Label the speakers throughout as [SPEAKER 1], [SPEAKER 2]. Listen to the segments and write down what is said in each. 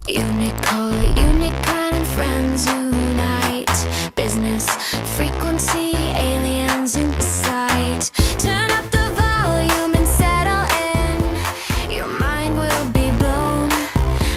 [SPEAKER 1] Unicole Unicron Friends unite. Business frequency, aliens in sight. Turn up the volume and settle in. Your mind will be blown.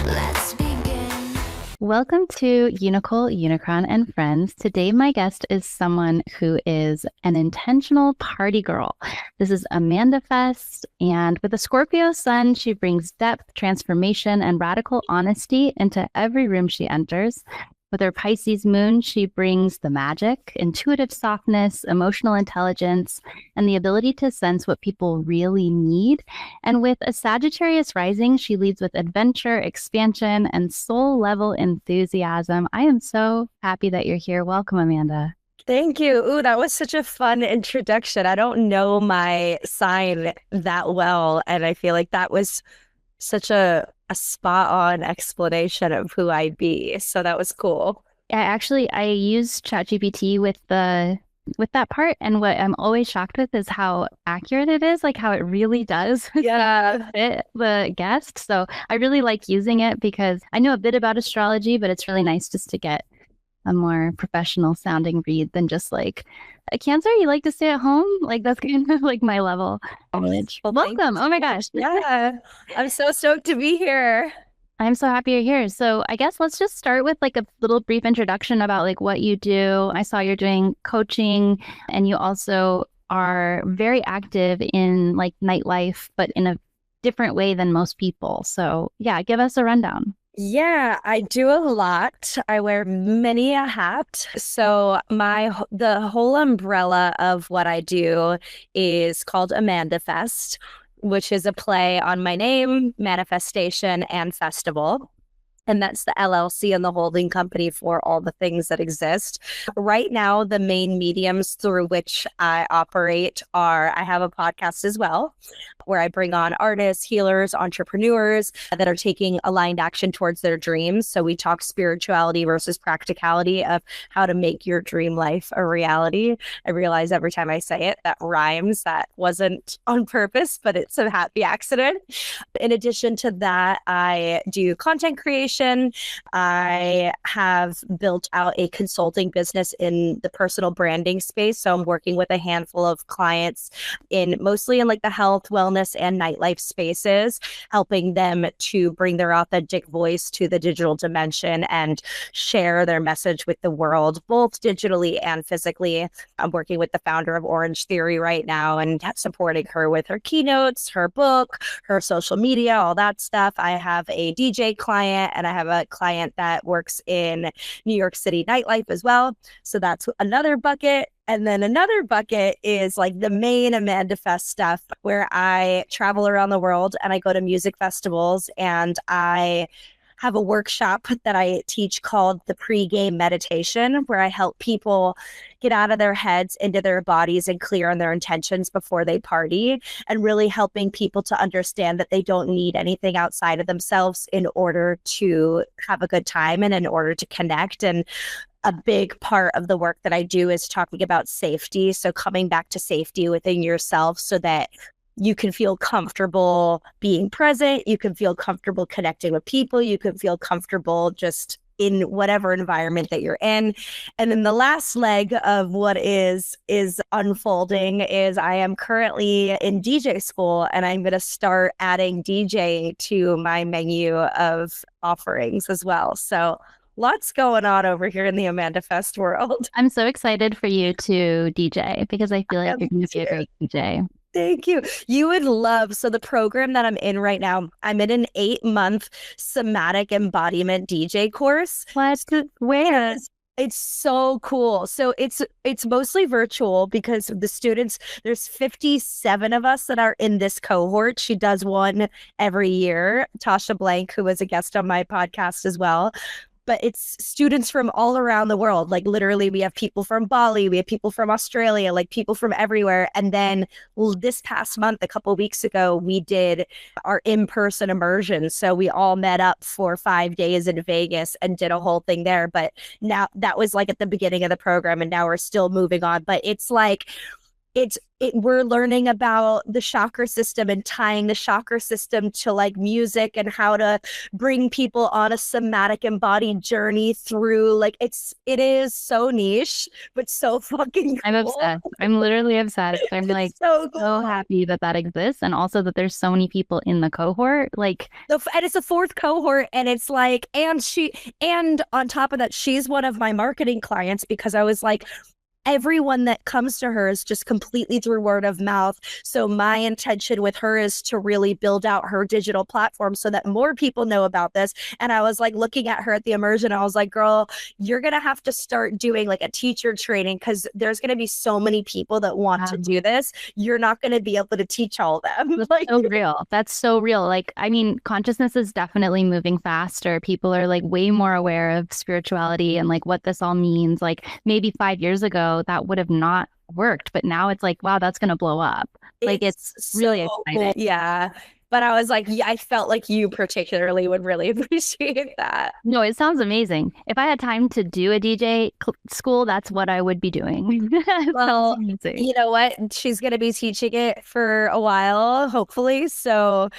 [SPEAKER 1] Let's begin.
[SPEAKER 2] Welcome to Unicole Unicron and Friends. Today, my guest is someone who is an intentional party girl. This is AmandaFest, and with a Scorpio sun, she brings depth, transformation, and radical honesty into every room she enters. With her Pisces moon, she brings the magic, intuitive softness, emotional intelligence, and the ability to sense what people really need. And with a Sagittarius rising, she leads with adventure, expansion, and soul level enthusiasm. I am so happy that you're here. Welcome, Amanda.
[SPEAKER 3] Thank you. Ooh, that was such a fun introduction. I don't know my sign that well, and I feel like that was such a spot-on explanation of who I'd be. So that was cool.
[SPEAKER 2] I used ChatGPT with that part, and what I'm always shocked with is how accurate it is, like how it really does
[SPEAKER 3] Yeah.
[SPEAKER 2] fit the guest. So I really like using it because I know a bit about astrology, but it's really nice just to get a more professional sounding read than just like a Cancer, you like to stay at home? Like that's kind of like my level of knowledge.
[SPEAKER 3] Well,
[SPEAKER 2] Welcome. Oh my gosh.
[SPEAKER 3] Yeah. I'm so stoked to be here.
[SPEAKER 2] I'm so happy you're here. So I guess let's just start with like a little brief introduction about like what you do. I saw you're doing coaching, and you also are very active in like nightlife, but in a different way than most people. So yeah, give us a rundown.
[SPEAKER 3] Yeah, I do a lot. I wear many a hat. So the whole umbrella of what I do is called AmandaFest, which is a play on my name, manifestation, and festival. And that's the LLC and the holding company for all the things that exist. Right now, the main mediums through which I operate are I have a podcast as well, where I bring on artists, healers, entrepreneurs that are taking aligned action towards their dreams. So we talk spirituality versus practicality of how to make your dream life a reality. I realize every time I say it, that rhymes. That wasn't on purpose, but it's a happy accident. In addition to that, I do content creation. I have built out a consulting business in the personal branding space. So I'm working with a handful of clients mostly in like the health, wellness, and nightlife spaces, helping them to bring their authentic voice to the digital dimension and share their message with the world, both digitally and physically. I'm working with the founder of Orange Theory right now and supporting her with her keynotes, her book, her social media, all that stuff. I have a DJ client, and I have a client that works in New York City nightlife as well. So that's another bucket. And then another bucket is like the main AmandaFest stuff, where I travel around the world and I go to music festivals, and I have a workshop that I teach called the pre-game meditation, where I help people get out of their heads into their bodies and clear on their intentions before they party, and really helping people to understand that they don't need anything outside of themselves in order to have a good time and in order to connect. And a big part of the work that I do is talking about safety. So coming back to safety within yourself so that you can feel comfortable being present, you can feel comfortable connecting with people, you can feel comfortable just in whatever environment that you're in. And then the last leg of what is unfolding is I am currently in DJ school, and I'm going to start adding DJ to my menu of offerings as well. So lots going on over here in the AmandaFest world.
[SPEAKER 2] I'm so excited for you to DJ because I feel like you're going to be a great DJ.
[SPEAKER 3] Thank you. You would love, so the program that I'm in right now, I'm in an 8-month somatic embodiment DJ course.
[SPEAKER 2] Where?
[SPEAKER 3] It's so cool. So it's mostly virtual because the students, there's 57 of us that are in this cohort. She does one every year. Tasha Blank, who was a guest on my podcast as well. But it's students from all around the world. Like literally we have people from Bali, we have people from Australia, like people from everywhere. And then this past month, a couple of weeks ago, we did our in-person immersion. So we all met up for 5 days in Vegas and did a whole thing there. But now that was like at the beginning of the program, and now we're still moving on. But it's like we're learning about the chakra system and tying the chakra system to like music and how to bring people on a somatic embodied journey through like it is so niche but so fucking cool.
[SPEAKER 2] I'm obsessed. I'm literally obsessed. I'm like
[SPEAKER 3] so cool.
[SPEAKER 2] so happy that exists, and also that there's so many people in the cohort. Like,
[SPEAKER 3] and it's a fourth cohort, and it's like, and on top of that, she's one of my marketing clients because I was like, everyone that comes to her is just completely through word of mouth. So my intention with her is to really build out her digital platform so that more people know about this. And I was like looking at her at the immersion. I was like, girl, you're going to have to start doing like a teacher training because there's going to be so many people that want to do this. You're not going to be able to teach all of them.
[SPEAKER 2] Like, so real. That's so real. Like, I mean, consciousness is definitely moving faster. People are like way more aware of spirituality and like what this all means. Like maybe 5 years ago, that would have not worked, but now it's like, wow, that's going to blow up. Like it's really exciting.
[SPEAKER 3] Cool. Yeah. But I was like, I felt like you particularly would really appreciate that.
[SPEAKER 2] No, it sounds amazing. If I had time to do a DJ school, that's what I would be doing.
[SPEAKER 3] Well, you know what? She's going to be teaching it for a while, hopefully. So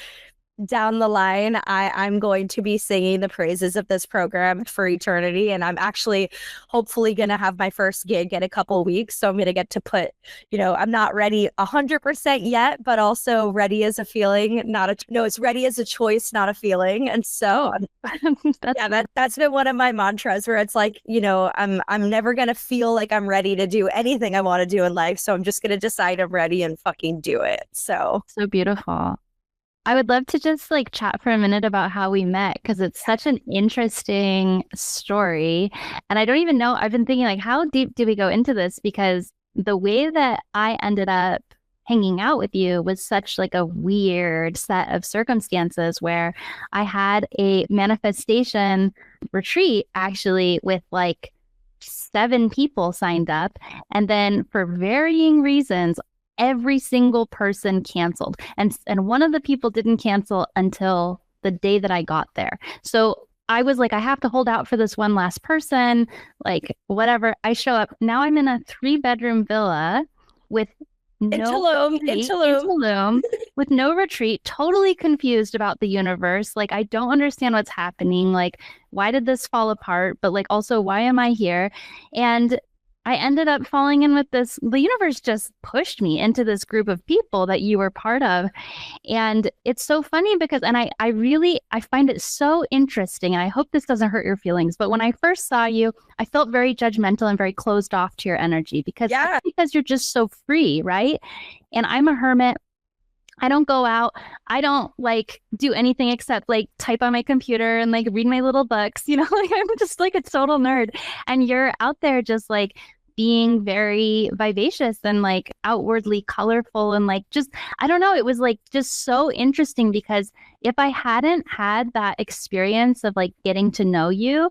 [SPEAKER 3] down the line, I'm going to be singing the praises of this program for eternity. And I'm actually hopefully going to have my first gig in a couple of weeks. So I'm going to get to put, I'm not ready 100% yet, but also ready as a feeling, it's ready as a choice, not a feeling. And so that's been one of my mantras where it's like, I'm never going to feel like I'm ready to do anything I want to do in life. So I'm just going to decide I'm ready and fucking do it. So
[SPEAKER 2] beautiful. I would love to just like chat for a minute about how we met because it's such an interesting story. And I don't even know, I've been thinking like, how deep do we go into this? Because the way that I ended up hanging out with you was such like a weird set of circumstances where I had a manifestation retreat actually with like 7 people signed up. And then for varying reasons, every single person canceled. And one of the people didn't cancel until the day that I got there. So I was like, I have to hold out for this one last person, like whatever. I show up. Now I'm in a 3-bedroom villa with no Tulum, with no retreat, totally confused about the universe. Like, I don't understand what's happening. Like, why did this fall apart? But like, also, why am I here? And I ended up falling in with this. The universe just pushed me into this group of people that you were part of. And it's so funny because, and I find it so interesting. And I hope this doesn't hurt your feelings. But when I first saw you, I felt very judgmental and very closed off to your energy because you're just so free, right? And I'm a hermit. I don't go out. I don't like do anything except like type on my computer and like read my little books, like I'm just like a total nerd. And you're out there just like being very vivacious and like outwardly colorful and like just, I don't know, it was like just so interesting because if I hadn't had that experience of like getting to know you,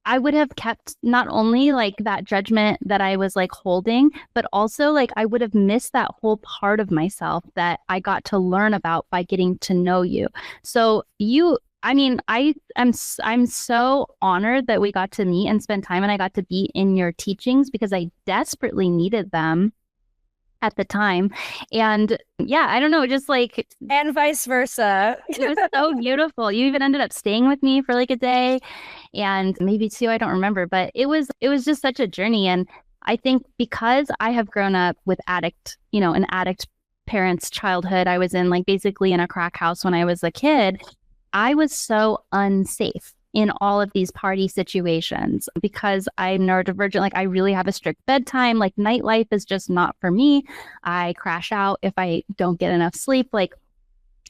[SPEAKER 2] I would have kept not only like that judgment that I was like holding, but also like I would have missed that whole part of myself that I got to learn about by getting to know you. So I'm so honored that we got to meet and spend time and I got to be in your teachings because I desperately needed them at the time. And yeah, I don't know, just like,
[SPEAKER 3] and vice versa.
[SPEAKER 2] It was so beautiful. You even ended up staying with me for like a day and maybe 2, I don't remember, but it was just such a journey. And I think because I have grown up with an addict parents' childhood, I was in like basically in a crack house when I was a kid. I was so unsafe in all of these party situations because I'm neurodivergent. Like I really have a strict bedtime. Like nightlife is just not for me. I crash out if I don't get enough sleep. Like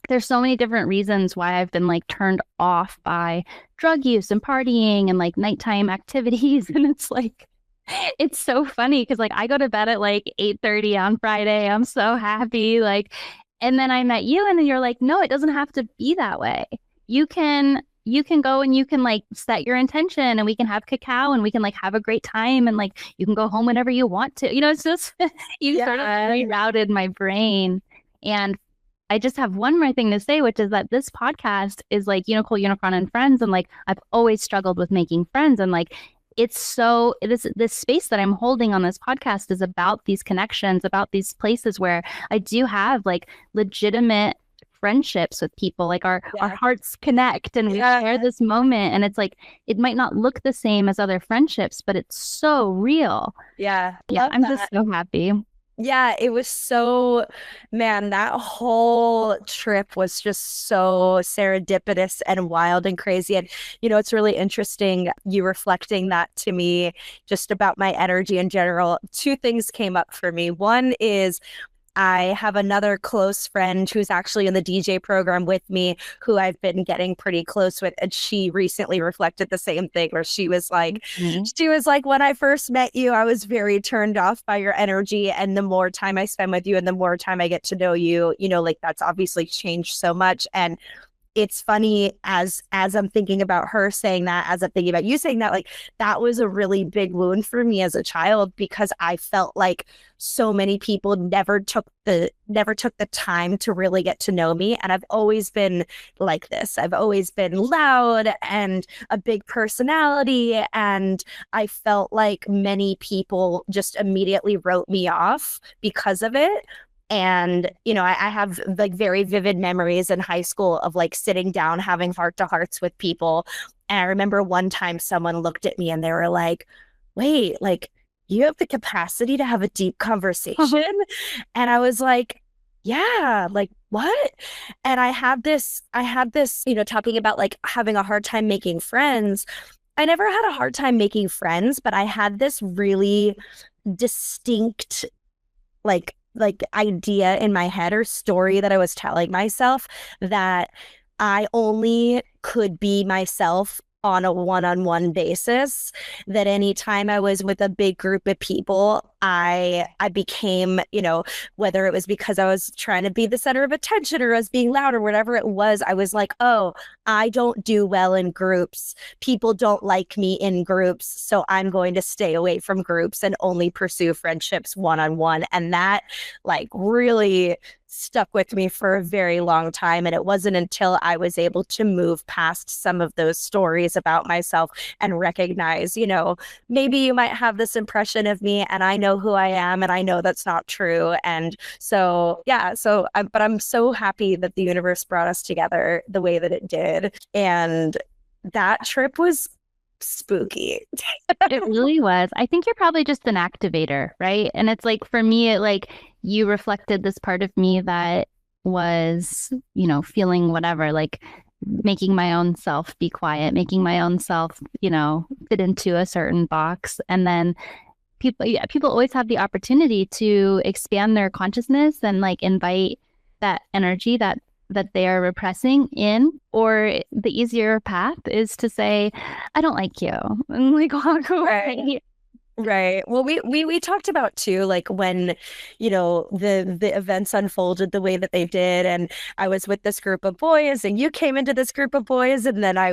[SPEAKER 2] there's so many different reasons why I've been like turned off by drug use and partying and like nighttime activities. And it's like, it's so funny because like I go to bed at like 8:30 on Friday. I'm so happy. Like, and then I met you and then you're like, no, it doesn't have to be that way. You can go and you can like set your intention and we can have cacao and we can like have a great time and like you can go home whenever you want to. It's just sort of rerouted my brain. And I just have one more thing to say, which is that this podcast is like Unicole Unicron and Friends. And like I've always struggled with making friends. And like this space that I'm holding on this podcast is about these connections, about these places where I do have like legitimate friendships with people, like our hearts connect and we share this moment, and it's like it might not look the same as other friendships, but it's so real. I'm just so happy.
[SPEAKER 3] Yeah, it was so, man, that whole trip was just so serendipitous and wild and crazy. And, it's really interesting you reflecting that to me just about my energy in general. Two things came up for me. One is I have another close friend who's actually in the DJ program with me, who I've been getting pretty close with. And she recently reflected the same thing where she was like, when I first met you, I was very turned off by your energy. And the more time I spend with you and the more time I get to know you, like that's obviously changed so much. And it's funny as I'm thinking about her saying that, as I'm thinking about you saying that, like that was a really big wound for me as a child, because I felt like so many people never took the time to really get to know me. And I've always been like this. I've always been loud and a big personality. And I felt like many people just immediately wrote me off because of it. And, I have like very vivid memories in high school of like sitting down, having heart to hearts with people. And I remember one time someone looked at me and they were like, wait, like you have the capacity to have a deep conversation. And I was like, yeah, like what? And I had this, talking about like having a hard time making friends. I never had a hard time making friends, but I had this really distinct, like idea in my head or story that I was telling myself, that I only could be myself on a one-on-one basis, that anytime I was with a big group of people, I became, whether it was because I was trying to be the center of attention or I was being loud or whatever it was, I was like, oh, I don't do well in groups. People don't like me in groups. So I'm going to stay away from groups and only pursue friendships one-on-one. And that like really stuck with me for a very long time. And it wasn't until I was able to move past some of those stories about myself and recognize, maybe you might have this impression of me and I know who I am and I know that's not true. And so, but I'm so happy that the universe brought us together the way that it did. And that trip was spooky.
[SPEAKER 2] It really was. I think you're probably just an activator, right? And it's like, for me, it like you reflected this part of me that was, feeling whatever, like making my own self be quiet, making my own self, fit into a certain box. And then people always have the opportunity to expand their consciousness and like invite that energy that they are repressing in, or the easier path is to say, I don't like you, and like walk away.
[SPEAKER 3] Right. Well, we talked about too, like when, the events unfolded the way that they did, and I was with this group of boys and you came into this group of boys, and then I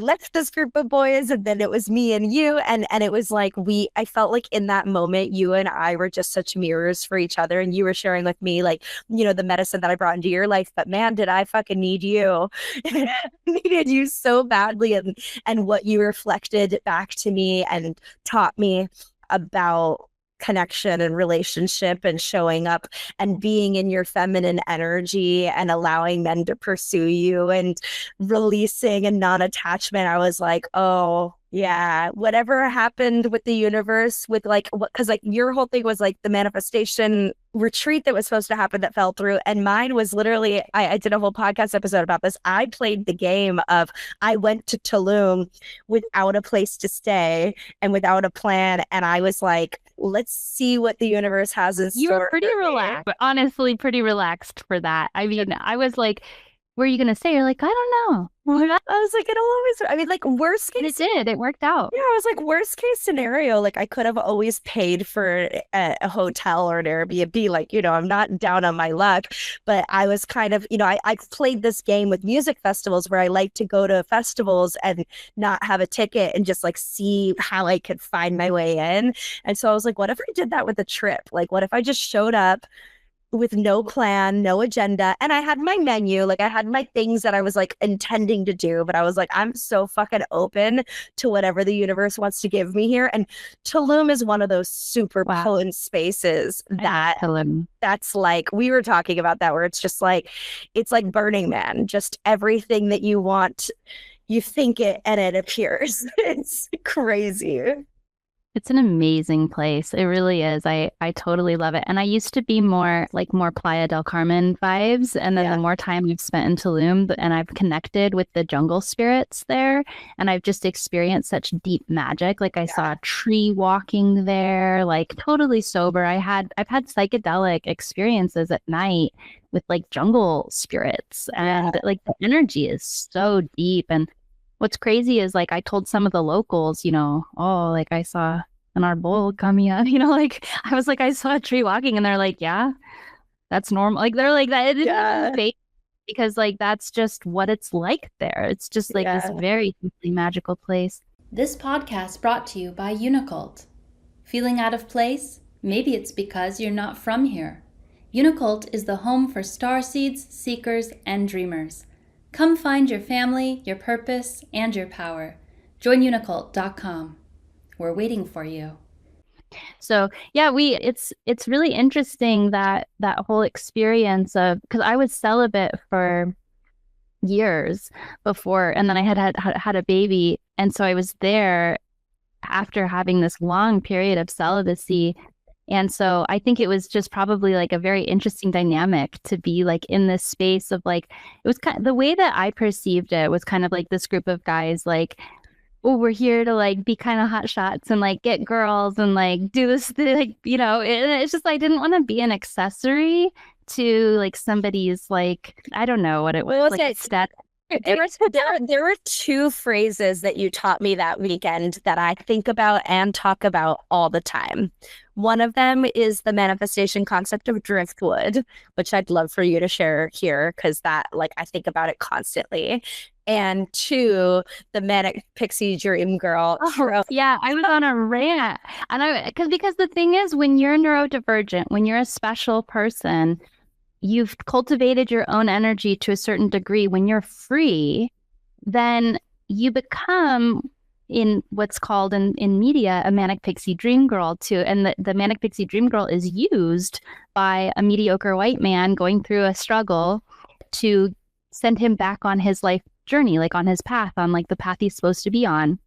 [SPEAKER 3] left this group of boys, and then it was me and you, and it was like I felt like in that moment you and I were just such mirrors for each other, and you were sharing with me like, the medicine that I brought into your life, but man, did I fucking need you. I needed you so badly, and what you reflected back to me and taught me about connection and relationship and showing up and being in your feminine energy and allowing men to pursue you and releasing and non-attachment. I was like, oh yeah, whatever happened with the universe with like, because like your whole thing was like the manifestation retreat that was supposed to happen that fell through, and mine was literally, I did a whole podcast episode about this. I played the game of, I went to Tulum without a place to stay and without a plan, and I was like, let's see what the universe has in store.
[SPEAKER 2] You were pretty relaxed, but honestly pretty relaxed for that. I mean, I was like, where are you going to stay? You're like, I don't know.
[SPEAKER 3] I was like, it'll always, I mean, like worst case.
[SPEAKER 2] It worked out.
[SPEAKER 3] Yeah, I was like, worst case scenario, like I could have always paid for a hotel or an Airbnb. Like, I'm not down on my luck, but I was kind of, I played this game with music festivals where I like to go to festivals and not have a ticket and just like see how I could find my way in. And so I was like, what if I did that with a trip? Like, what if I just showed up, with no plan, no agenda. And I had my menu, like I had my things that I was like intending to do, but I was like, I'm so fucking open to whatever the universe wants to give me here. And Tulum is one of those super
[SPEAKER 2] Wow.
[SPEAKER 3] potent spaces that
[SPEAKER 2] Tulum.
[SPEAKER 3] that's like, we were talking about that, where it's just like, it's like Burning Man, just everything that you want, you think it and it appears. It's crazy.
[SPEAKER 2] It's an amazing place. It really is. I totally love it. And I used to be more Playa del Carmen vibes. And then the more time I've spent in Tulum and I've connected with the jungle spirits there, and I've just experienced such deep magic. Like I saw a tree walking there, like totally sober. I've had psychedelic experiences at night with like jungle spirits, and like the energy is so deep. And what's crazy is like I told some of the locals, oh, like I saw an arbol coming up, like I was like, I saw a tree walking, and they're like, yeah, that's normal. Like they're like that. It didn't fake, because like that's just what it's like there. It's just like this very deeply magical place.
[SPEAKER 4] This podcast brought to you by Unicult. Feeling out of place? Maybe it's because you're not from here. Unicult is the home for starseeds, seekers, and dreamers. Come find your family, your purpose, and your power. Join Unicult.com. We're waiting for you.
[SPEAKER 2] So yeah, it's really interesting that whole experience of, because I was celibate for years before, and then I had a baby, and so I was there after having this long period of celibacy. And so I think it was just probably like a very interesting dynamic to be like in this space of like, it was kind of the way that I perceived it was kind of like this group of guys like, oh, we're here to like be kind of hot shots and like get girls and like do this, like, it's just, I didn't want to be an accessory to like somebody's like, I don't know what it was, like stat.
[SPEAKER 3] There were two phrases that you taught me that weekend that I think about and talk about all the time. One of them is the manifestation concept of driftwood, which I'd love for you to share here, because that, like, I think about it constantly. And two, the manic pixie dream girl.
[SPEAKER 2] Oh, yeah, I was on a rant, and because the thing is, when you're neurodivergent, when you're a special person, you've cultivated your own energy to a certain degree. When you're free, then you become, in what's called in media, a manic pixie dream girl too. And the manic pixie dream girl is used by a mediocre white man going through a struggle to send him back on his life journey, like on his path, on like the path he's supposed to be on.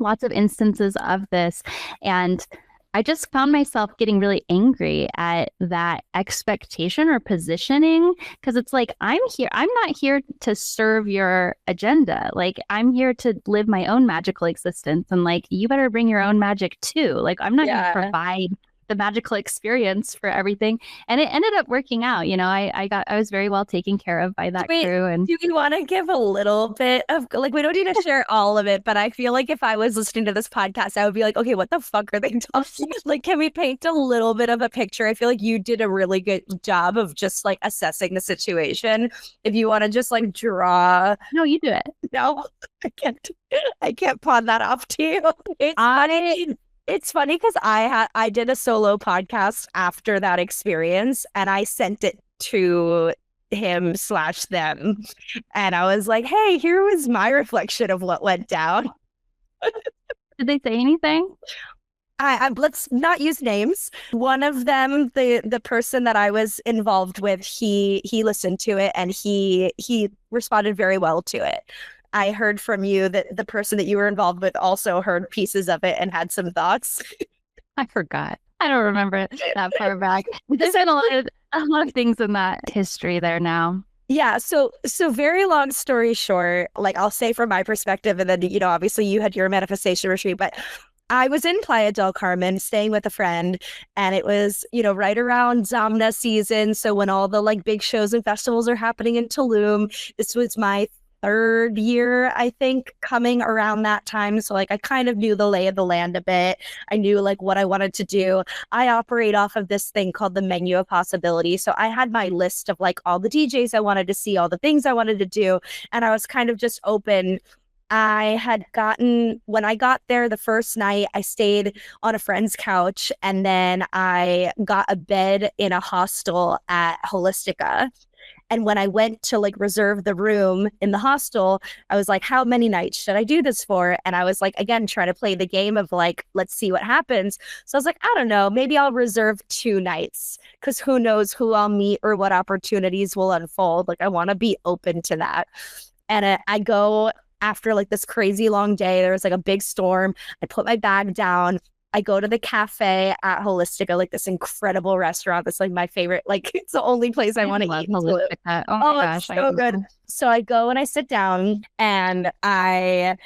[SPEAKER 2] Lots of instances of this. And I just found myself getting really angry at that expectation or positioning, because it's like, I'm not here to serve your agenda. Like, I'm here to live my own magical existence. And like, you better bring your own magic too. Like, I'm not going to provide the magical experience for everything. And it ended up working out. I was very well taken care of by that crew. And
[SPEAKER 3] do you want to give a little bit of, like, we don't need to share all of it, but I feel like if I was listening to this podcast, I would be like, okay, what the fuck are they talking? Like, can we paint a little bit of a picture? I feel like you did a really good job of just like assessing the situation. If you want to just like draw.
[SPEAKER 2] No, you do it.
[SPEAKER 3] No, I can't pawn that off to you. It's funny because I did a solo podcast after that experience, and I sent it to him/them, and I was like, hey, here was my reflection of what went down.
[SPEAKER 2] Did they say anything?
[SPEAKER 3] Let's not use names. One of them, the person that I was involved with, he listened to it, and he responded very well to it. I heard from you that the person that you were involved with also heard pieces of it and had some thoughts.
[SPEAKER 2] I forgot. I don't remember that far back. There's been a lot of things in that history there now.
[SPEAKER 3] Yeah. So very long story short, like, I'll say from my perspective, and then, obviously you had your manifestation retreat, but I was in Playa del Carmen staying with a friend, and it was, right around Zamna season. So when all the like big shows and festivals are happening in Tulum, this was my third year, I think, coming around that time. So like, I kind of knew the lay of the land a bit. I knew like what I wanted to do. I operate off of this thing called the menu of possibility. So I had my list of like all the DJs I wanted to see, all the things I wanted to do. And I was kind of just open when I got there the first night, I stayed on a friend's couch, and then I got a bed in a hostel at Holistica. And when I went to like reserve the room in the hostel, I was like, how many nights should I do this for? And I was like, again, trying to play the game of like, let's see what happens. So I was like, I don't know, maybe I'll reserve 2 nights because who knows who I'll meet or what opportunities will unfold. Like, I want to be open to that. And I go after like this crazy long day. There was like a big storm. I put my bag down. I go to the cafe at Holistica, like this incredible restaurant. That's like my favorite. Like, it's the only place I want to eat.
[SPEAKER 2] Holistica. Oh my gosh,
[SPEAKER 3] it's so good. So I go and I sit down, and I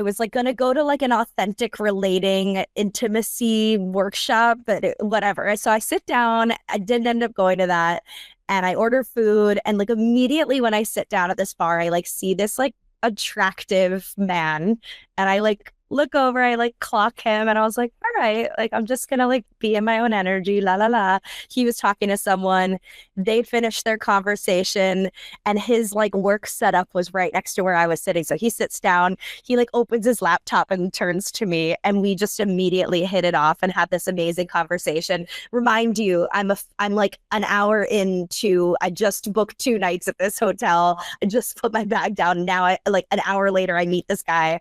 [SPEAKER 3] was like going to go to like an authentic relating intimacy workshop, but whatever. So I sit down. I didn't end up going to that, and I order food. And like immediately when I sit down at this bar, I like see this like attractive man, and I like look over, I like clock him, and I was like, all right, like I'm just gonna like be in my own energy, la la la. He was talking to someone, they finished their conversation, and his like work setup was right next to where I was sitting. So he sits down, he like opens his laptop and turns to me, and we just immediately hit it off and had this amazing conversation. Remind you, I'm like an hour into, I just booked 2 nights at this hotel. I just put my bag down, and now I like an hour later I meet this guy.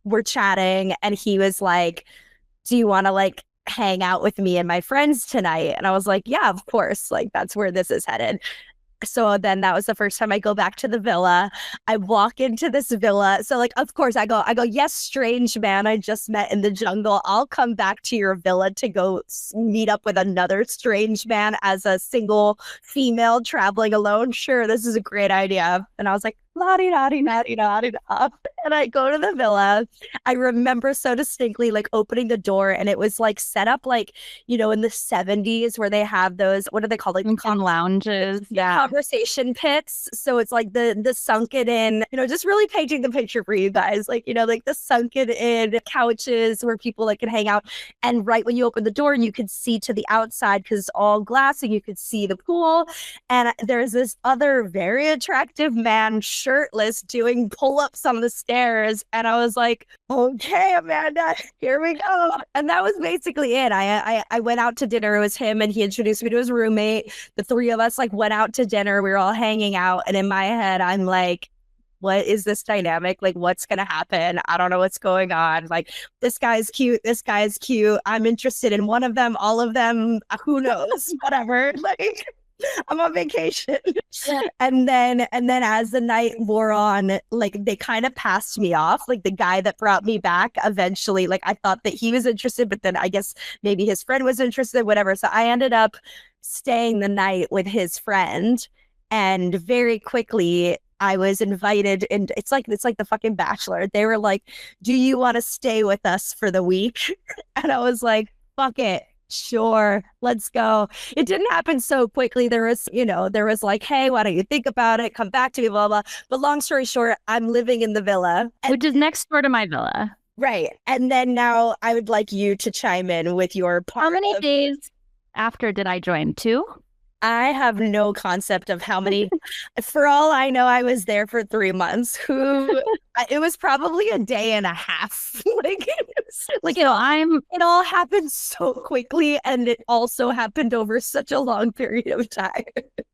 [SPEAKER 3] We're chatting, and he was like, do you want to like hang out with me and my friends tonight? And I was like, yeah, of course. Like, that's where this is headed. So then that was the first time I go back to the villa. I walk into this villa. So like, of course I go, yes, strange man I just met in the jungle. I'll come back to your villa to go meet up with another strange man as a single female traveling alone. Sure, this is a great idea. And I was like, la-di-da-di-da-di-da-di-da. And I go to the villa. I remember so distinctly like opening the door, and it was like set up like, you know, in the 70s where they have those, what are they called? Like
[SPEAKER 2] lounges. Yeah.
[SPEAKER 3] Conversation pits. So it's like the sunken in, you know, just really painting the picture for you guys. Like, you know, like the sunken in couches where people like can hang out. And right when you open the door, and you could see to the outside because it's all glass, and you could see the pool. And there's this other very attractive man, shirtless, doing pull-ups on the stairs. And I was like, okay, Amanda, here we go. And that was basically it. I went out to dinner. It was him, and he introduced me to his roommate. The 3 of us like went out to dinner. We were all hanging out. And in my head, I'm like, what is this dynamic? Like, what's going to happen? I don't know what's going on. Like, this guy's cute. This guy's cute. I'm interested in one of them, all of them. Who knows? Whatever. Like, I'm on vacation. And then as the night wore on, like they kind of passed me off. Like the guy that brought me back eventually, like I thought that he was interested, but then I guess maybe his friend was interested, whatever. So I ended up staying the night with his friend, and very quickly I was invited, and it's like the fucking Bachelor. They were like, do you want to stay with us for the week? And I was like, fuck it. Sure, let's go. It didn't happen so quickly. There was like, hey, why don't you think about it? Come back to me, blah, blah. But long story short, I'm living in the villa.
[SPEAKER 2] Which is next door to my villa.
[SPEAKER 3] Right. And then now I would like you to chime in with your part.
[SPEAKER 2] How many days after did I join? 2?
[SPEAKER 3] I have no concept of how many. For all I know, I was there for 3 months. It was probably a day and a half. It all happened so quickly, and it also happened over such a long period of time.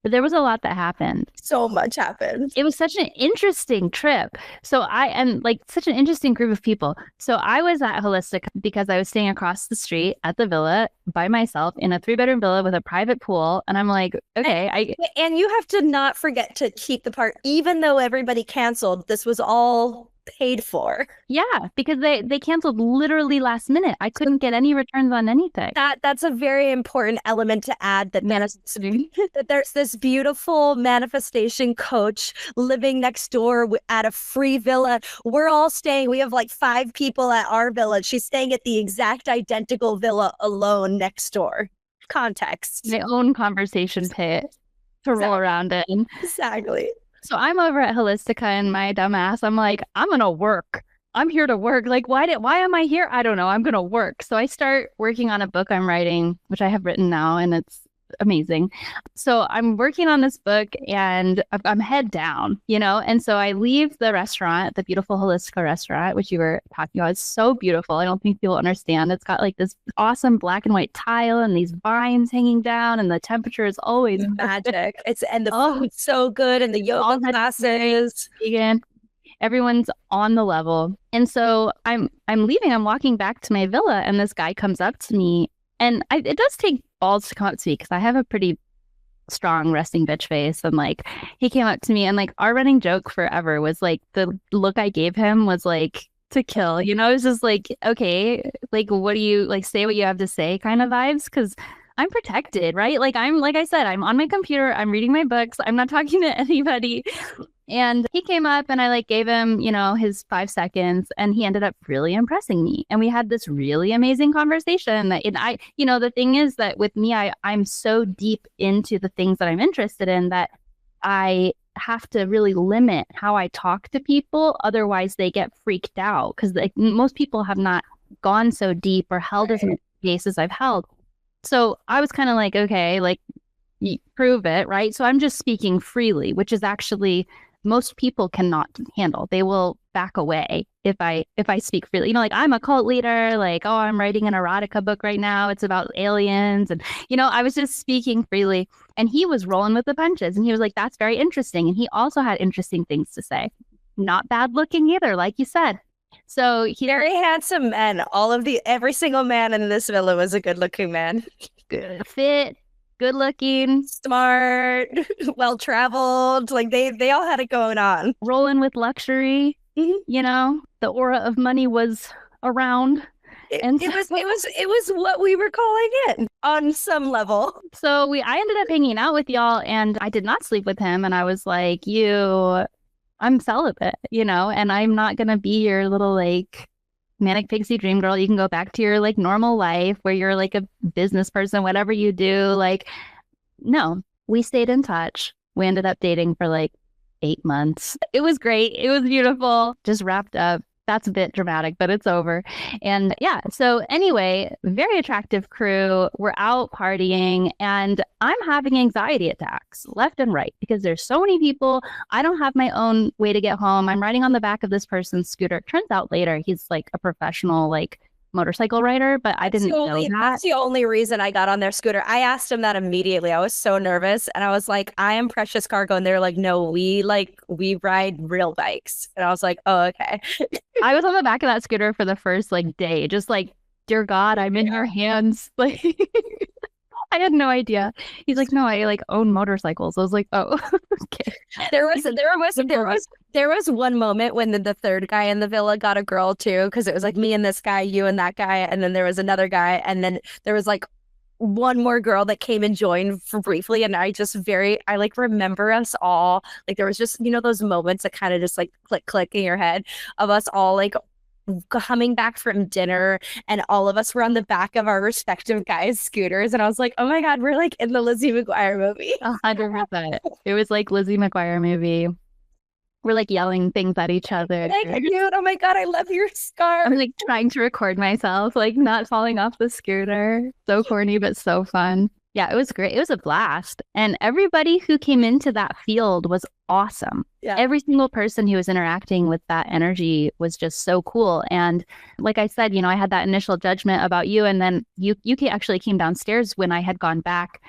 [SPEAKER 2] But there was a lot that happened.
[SPEAKER 3] So much happened.
[SPEAKER 2] It was such an interesting trip. So and like such an interesting group of people. So I was at Holistic because I was staying across the street at the villa by myself in a 3-bedroom villa with a private pool. And I'm like, okay.
[SPEAKER 3] And you have to not forget to keep the part, even though everybody canceled, this was all paid for.
[SPEAKER 2] Yeah, because they canceled literally last minute. I couldn't get any returns on anything.
[SPEAKER 3] That's a very important element to add, that there's this beautiful manifestation coach living next door at a free villa. We're all staying. We have like 5 people at our villa. She's staying at the exact identical villa alone next door. Context.
[SPEAKER 2] My own conversation pit to roll around in.
[SPEAKER 3] Exactly.
[SPEAKER 2] So I'm over at Holistica, and my dumbass, I'm like, I'm going to work. I'm here to work. Like, why am I here? I don't know. I'm going to work. So I start working on a book I'm writing, which I have written now, and amazing. So I'm working on this book and I'm head down, and so I leave the restaurant, the beautiful Holistica restaurant, which you were talking about. It's so beautiful. I don't think people understand. It's got like this awesome black and white tile and these vines hanging down, and the temperature is always
[SPEAKER 3] magic. The food's so good, and the yoga classes.
[SPEAKER 2] Vegan. Everyone's on the level. And so I'm leaving. I'm walking back to my villa, and this guy comes up to me, and it does take balls to come up to me because I have a pretty strong resting bitch face. And like, he came up to me, and like, our running joke forever was like, the look I gave him was like to kill, it was just like, okay, like, what do you like, say what you have to say kind of vibes, because I'm protected, right? Like I said, I'm on my computer, I'm reading my books, I'm not talking to anybody. And he came up, and I like gave him, his 5 seconds, and he ended up really impressing me. And we had this really amazing conversation. And the thing is that with me, I'm so deep into the things that I'm interested in that I have to really limit how I talk to people. Otherwise they get freaked out, because like most people have not gone so deep or held as many space as I've held. So I was kind of like, okay, like, prove it, right? So I'm just speaking freely, which is actually most people cannot handle. They will back away if I speak freely. Like, I'm a cult leader, like, oh, I'm writing an erotica book right now. It's about aliens. And, I was just speaking freely. And he was rolling with the punches. And he was like, that's very interesting. And he also had interesting things to say. Not bad looking either, like you said. So he
[SPEAKER 3] very handsome men. Every single man in this villa was a good looking man.
[SPEAKER 2] Good fit, good looking,
[SPEAKER 3] smart, well traveled. Like they all had it going on.
[SPEAKER 2] Rolling with luxury. The aura of money was around.
[SPEAKER 3] It was what we were calling it on some level.
[SPEAKER 2] So I ended up hanging out with y'all, and I did not sleep with him. And I was like, I'm celibate, and I'm not going to be your little like manic pixie dream girl. You can go back to your like normal life where you're like a business person, whatever you do. Like, no, we stayed in touch. We ended up dating for like 8 months. It was great. It was beautiful. Just wrapped up. That's a bit dramatic, but it's over. And yeah, so anyway, very attractive crew. We're out partying, and I'm having anxiety attacks left and right because there's so many people. I don't have my own way to get home. I'm riding on the back of this person's scooter. Turns out later he's like a professional like motorcycle rider, but I didn't know that.
[SPEAKER 3] That's the only reason I got on their scooter. I asked him that immediately. I was so nervous, and I was like, I am precious cargo. And they're like, no, we ride real bikes. And I was like, oh, okay.
[SPEAKER 2] I was on the back of that scooter for the first like day, just like, dear God, I'm in your hands. Like, I had no idea. He's like, no, I like own motorcycles. I was like, oh, okay.
[SPEAKER 3] There was one moment when the third guy in the villa got a girl too, because it was like me and this guy, you and that guy, and then there was another guy, and then there was like one more girl that came and joined for briefly, and I like remember us all, like there was just those moments that kind of just like click in your head of us all like coming back from dinner, and all of us were on the back of our respective guys' scooters, and I was like, oh my God, we're like in the Lizzie McGuire movie.
[SPEAKER 2] 100%. It was like Lizzie McGuire movie. We're like yelling things at each other.
[SPEAKER 3] Like, dude, oh my God, I love your scarf.
[SPEAKER 2] I'm like trying to record myself, like not falling off the scooter. So corny, but so fun. Yeah, it was great. It was a blast. And everybody who came into that field was awesome. Yeah. Every single person who was interacting with that energy was just so cool. And like I said, I had that initial judgment about you. And then you actually came downstairs when I had gone back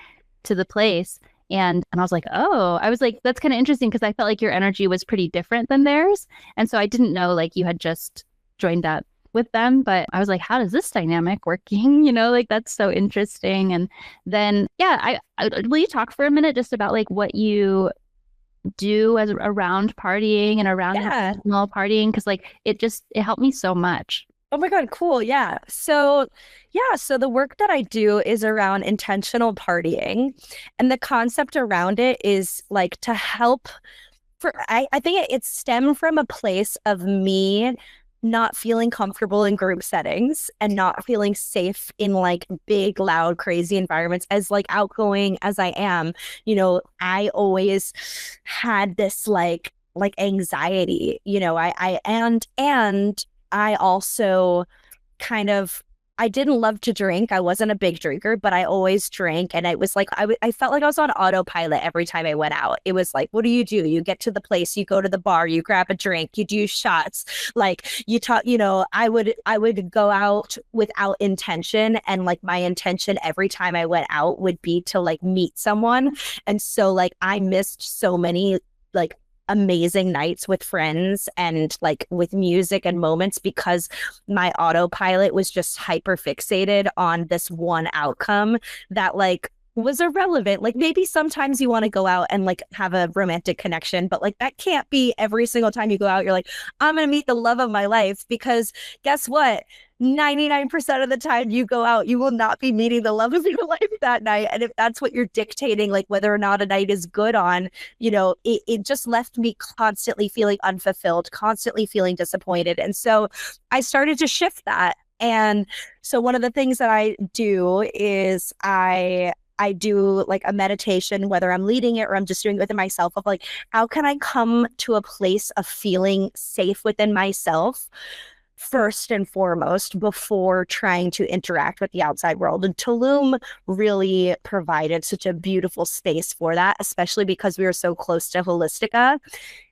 [SPEAKER 2] to the place. And I was like, oh, I was like, that's kind of interesting because I felt like your energy was pretty different than theirs. And so I didn't know like you had just joined up with them, but I was like, how does this dynamic working? Like that's so interesting. And then, yeah, will you talk for a minute just about like what you do as around partying and around personal partying? Because like it helped me so much.
[SPEAKER 3] Oh my God, cool. Yeah. So the work that I do is around intentional partying, and the concept around it is like to help I think it stemmed from a place of me not feeling comfortable in group settings and not feeling safe in like big, loud, crazy environments. As like outgoing as I am, I always had this like anxiety, I also kind of I didn't love to drink. I wasn't a big drinker, but I always drank. And it was like, I felt like I was on autopilot every time I went out. It was like, what do? You get to the place, you go to the bar, you grab a drink, you do shots. Like you talk, I would go out without intention. And like my intention every time I went out would be to like meet someone. And so like I missed so many like amazing nights with friends and like with music and moments because my autopilot was just hyper fixated on this one outcome that like was irrelevant. Like maybe sometimes you want to go out and like have a romantic connection, but like that can't be every single time you go out. You're like, I'm going to meet the love of my life, because guess what? 99% of the time you go out, you will not be meeting the love of your life that night. And if that's what you're dictating, like whether or not a night is good on, it just left me constantly feeling unfulfilled, constantly feeling disappointed. And so I started to shift that. And so one of the things that I do is I do like a meditation, whether I'm leading it or I'm just doing it within myself, of like, how can I come to a place of feeling safe within myself first and foremost before trying to interact with the outside world. And Tulum really provided such a beautiful space for that, especially because we were so close to Holistica,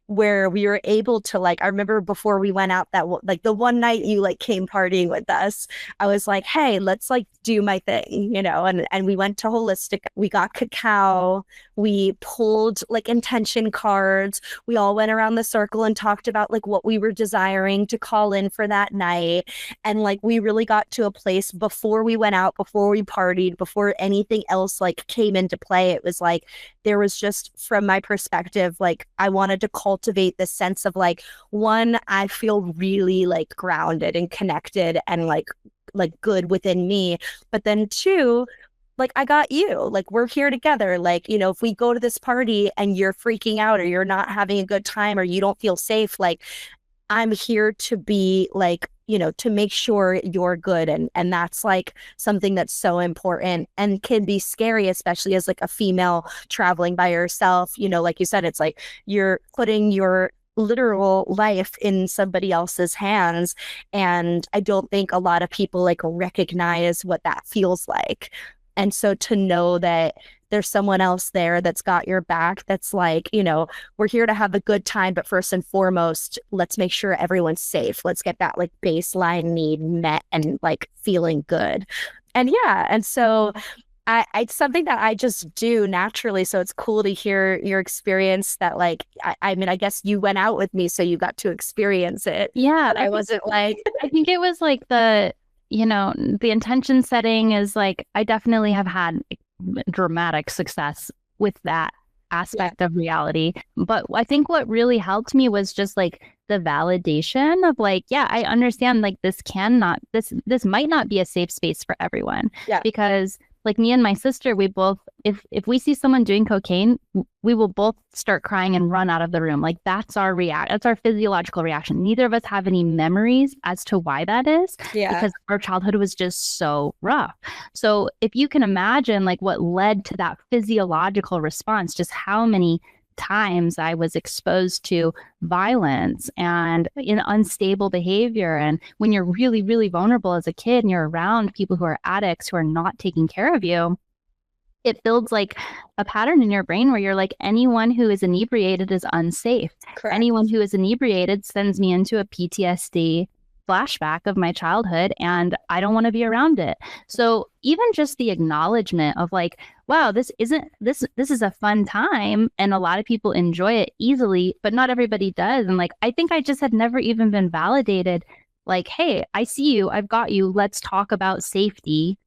[SPEAKER 3] where we were able to like, I remember before we went out that like the one night you like came partying with us, I was like, hey, let's like do my thing, and we went to Holistic, we got cacao, we pulled like intention cards, we all went around the circle and talked about like what we were desiring to call in for that night. And like we really got to a place before we went out, before we partied, before anything else like came into play. It was like there was just, from my perspective, like I wanted to cultivate this sense of like, one, I feel really like grounded and connected and like good within me. But then two, like I got you, like we're here together. Like, if we go to this party and you're freaking out or you're not having a good time or you don't feel safe, like I'm here to be like, to make sure you're good. And that's like something that's so important and can be scary, especially as like a female traveling by yourself. Like you said, it's like you're putting your literal life in somebody else's hands. And I don't think a lot of people like recognize what that feels like. And so to know that there's someone else there that's got your back, that's like, we're here to have a good time, but first and foremost, let's make sure everyone's safe. Let's get that like baseline need met and like feeling good. And yeah, and so it's something that I just do naturally. So it's cool to hear your experience that like, I mean, I guess you went out with me, so you got to experience it.
[SPEAKER 2] Yeah.
[SPEAKER 3] I wasn't like,
[SPEAKER 2] I think it was like the intention setting is like, I definitely have had dramatic success with that aspect of reality. But I think what really helped me was just like the validation of like, yeah, I understand like this might not be a safe space for everyone.
[SPEAKER 3] Yeah.
[SPEAKER 2] Because like me and my sister, we both, if we see someone doing cocaine, we will both start crying and run out of the room. Like that's our physiological reaction. Neither of us have any memories as to why that is, because our childhood was just so rough. So if you can imagine like what led to that physiological response, just how many times I was exposed to violence and unstable behavior. And when you're really, really vulnerable as a kid and you're around people who are addicts who are not taking care of you, it builds like a pattern in your brain where you're like, anyone who is inebriated is unsafe.
[SPEAKER 3] Correct.
[SPEAKER 2] Anyone who is inebriated sends me into a PTSD flashback of my childhood and I don't want to be around it. So even just the acknowledgement of like, wow, this is a fun time and a lot of people enjoy it easily, but not everybody does. And like, I think I just had never even been validated like, hey, I see you, I've got you, let's talk about safety.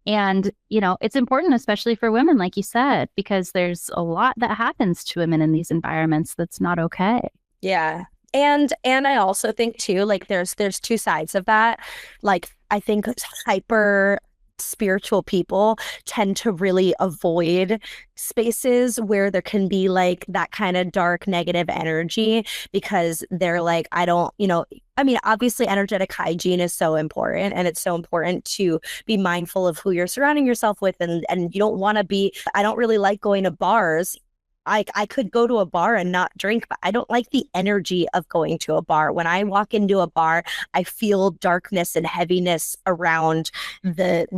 [SPEAKER 2] And, it's important, especially for women, like you said, because there's a lot that happens to women in these environments that's not okay.
[SPEAKER 3] Yeah. And I also think too, like there's two sides of that. Like I think hyper spiritual people tend to really avoid spaces where there can be like that kind of dark negative energy, because they're like, I don't, I mean, obviously energetic hygiene is so important, and it's so important to be mindful of who you're surrounding yourself with. And you don't want to be, I don't really like going to bars I could go to a bar and not drink, but I don't like the energy of going to a bar. When I walk into a bar, I feel darkness and heaviness around the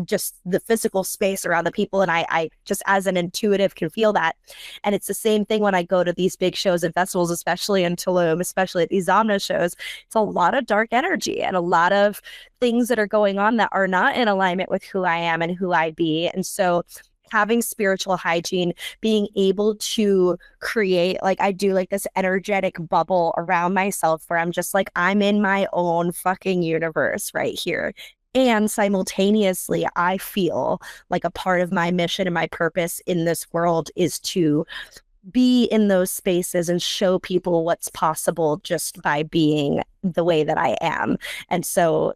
[SPEAKER 3] physical space around the people. And I just as an intuitive can feel that. And it's the same thing when I go to these big shows and festivals, especially in Tulum, especially at these Zomna shows. It's a lot of dark energy and a lot of things that are going on that are not in alignment with who I am and who I be. And so having spiritual hygiene, being able to create, like I do like this energetic bubble around myself where I'm just like, I'm in my own fucking universe right here. And simultaneously, I feel like a part of my mission and my purpose in this world is to be in those spaces and show people what's possible just by being the way that I am. And so,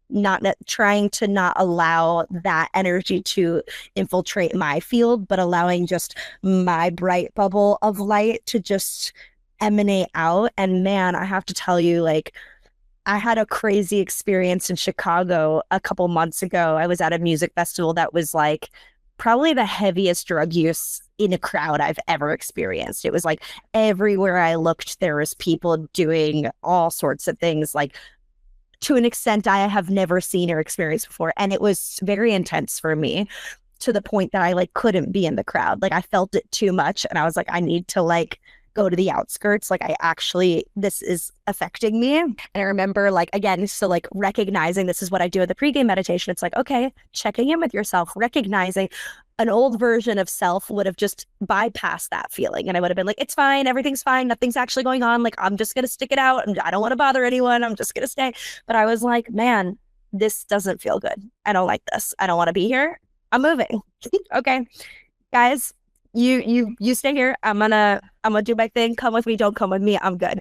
[SPEAKER 3] not trying to not allow that energy to infiltrate my field, but allowing just my bright bubble of light to just emanate out. And man, I have to tell you, like, I had a crazy experience in Chicago a couple months ago. I was at a music festival that was like probably the heaviest drug use in a crowd I've ever experienced. It was like everywhere I looked, there was people doing all sorts of things, like to an extent I have never seen or experienced before. And it was very intense for me to the point that I like couldn't be in the crowd. Like I felt it too much. And I was like, I need to like go to the outskirts. Like this is affecting me. And I remember like, again, so like recognizing this is what I do at the pregame meditation. It's like, okay, checking in with yourself, recognizing an old version of self would have just bypassed that feeling. And I would have been like, it's fine. Everything's fine. Nothing's actually going on. Like, I'm just going to stick it out. And I don't want to bother anyone. I'm just going to stay. But I was like, man, this doesn't feel good. I don't like this. I don't want to be here. I'm moving. Okay, guys, you stay here. I'm gonna do my thing. Come with me. Don't come with me. I'm good.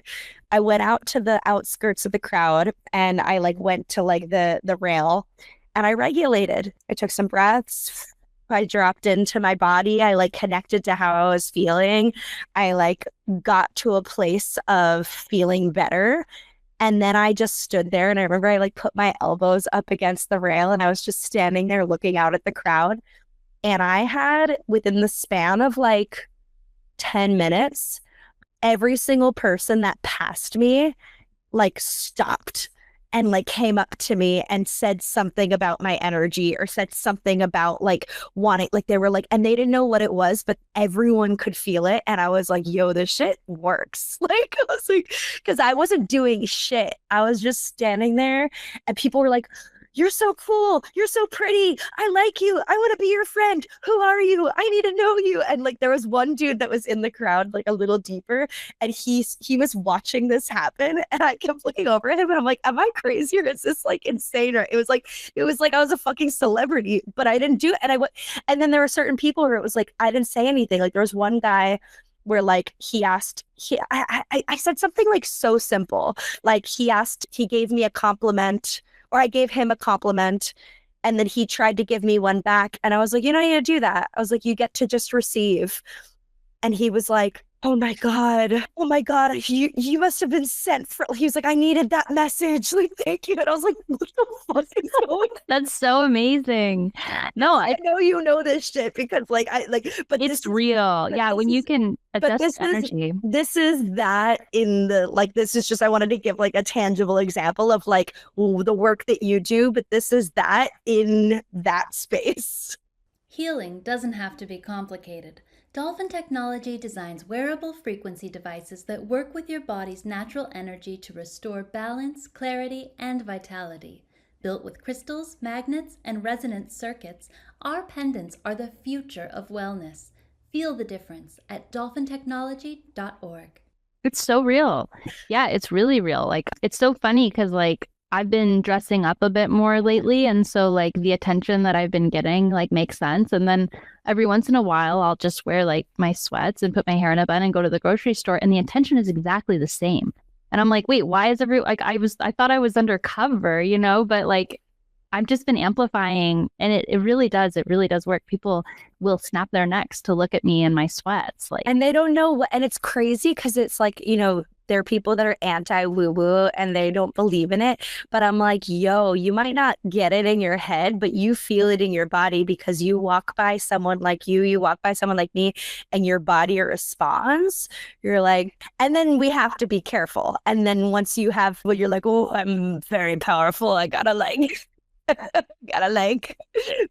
[SPEAKER 3] I went out to the outskirts of the crowd and I like went to like the rail and I regulated. I took some breaths. I dropped into my body. I like connected to how I was feeling. I like got to a place of feeling better. And then I just stood there and I remember I like put my elbows up against the rail and I was just standing there looking out at the crowd. And I had, within the span of like 10 minutes, every single person that passed me like stopped and like came up to me and said something about my energy or said something about like wanting, like they were like, and they didn't know what it was, but everyone could feel it. And I was like, yo, this shit works. Like, I was like, because I wasn't doing shit. I was just standing there and people were like, you're so cool. You're so pretty. I like you. I want to be your friend. Who are you? I need to know you. And like, there was one dude that was in the crowd, like a little deeper, and he was watching this happen. And I kept looking over at him and I'm like, am I crazy or is this like insane? Or it was like I was a fucking celebrity, but I didn't do it. And then there were certain people where it was like, I didn't say anything. Like there was one guy where like I said something like so simple. Like he gave me a compliment or I gave him a compliment and then he tried to give me one back. And I was like, you don't need to do that. I was like, you get to just receive. And he was like, oh my God, you must have been sent for, he was like, I needed that message. Like, thank you. And I was like, what the fuck is going on?
[SPEAKER 2] That's so amazing. No,
[SPEAKER 3] I know you know this shit because but
[SPEAKER 2] it's real. Yeah, when you can adjust energy.
[SPEAKER 3] This is that in the, like, this is just, I wanted to give like a tangible example of like the work that you do, but this is that in that space.
[SPEAKER 4] Healing doesn't have to be complicated. Dolphin Technology designs wearable frequency devices that work with your body's natural energy to restore balance, clarity, and vitality. Built with crystals, magnets, and resonance circuits, our pendants are the future of wellness. Feel the difference at dolphintechnology.org.
[SPEAKER 2] It's so real. Yeah, it's really real. Like, it's so funny because like I've been dressing up a bit more lately. And so like the attention that I've been getting like makes sense. And then every once in a while, I'll just wear like my sweats and put my hair in a bun and go to the grocery store. And the attention is exactly the same. And I'm like, wait, why is I thought I was undercover, but like I've just been amplifying and it really does work. People will snap their necks to look at me in my sweats. Like,
[SPEAKER 3] and they don't know what, and it's crazy because it's like, there are people that are anti-woo-woo and they don't believe in it. But I'm like, yo, you might not get it in your head, but you feel it in your body because you walk by someone like you walk by someone like me, and your body responds. You're like, and then we have to be careful. And then once you have what you're like, oh, I'm very powerful. I gotta like gotta like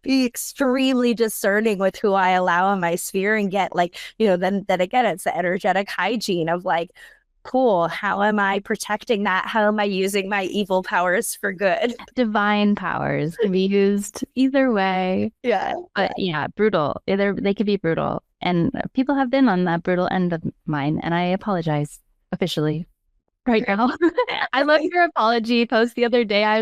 [SPEAKER 3] be extremely discerning with who I allow in my sphere and get like, then again, it's the energetic hygiene of like, cool, how am I protecting that? How am I using my evil powers for good?
[SPEAKER 2] Divine powers can be used either way.
[SPEAKER 3] Yeah.
[SPEAKER 2] But yeah, brutal. They could be brutal. And people have been on that brutal end of mine. And I apologize officially right now. I loved your apology post the other day. I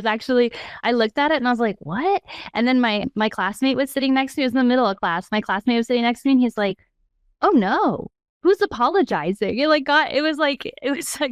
[SPEAKER 2] looked at it and I was like, what? And then my classmate was sitting next to me. It was in the middle of class. My classmate was sitting next to me and he's like, oh no, who's apologizing? It was like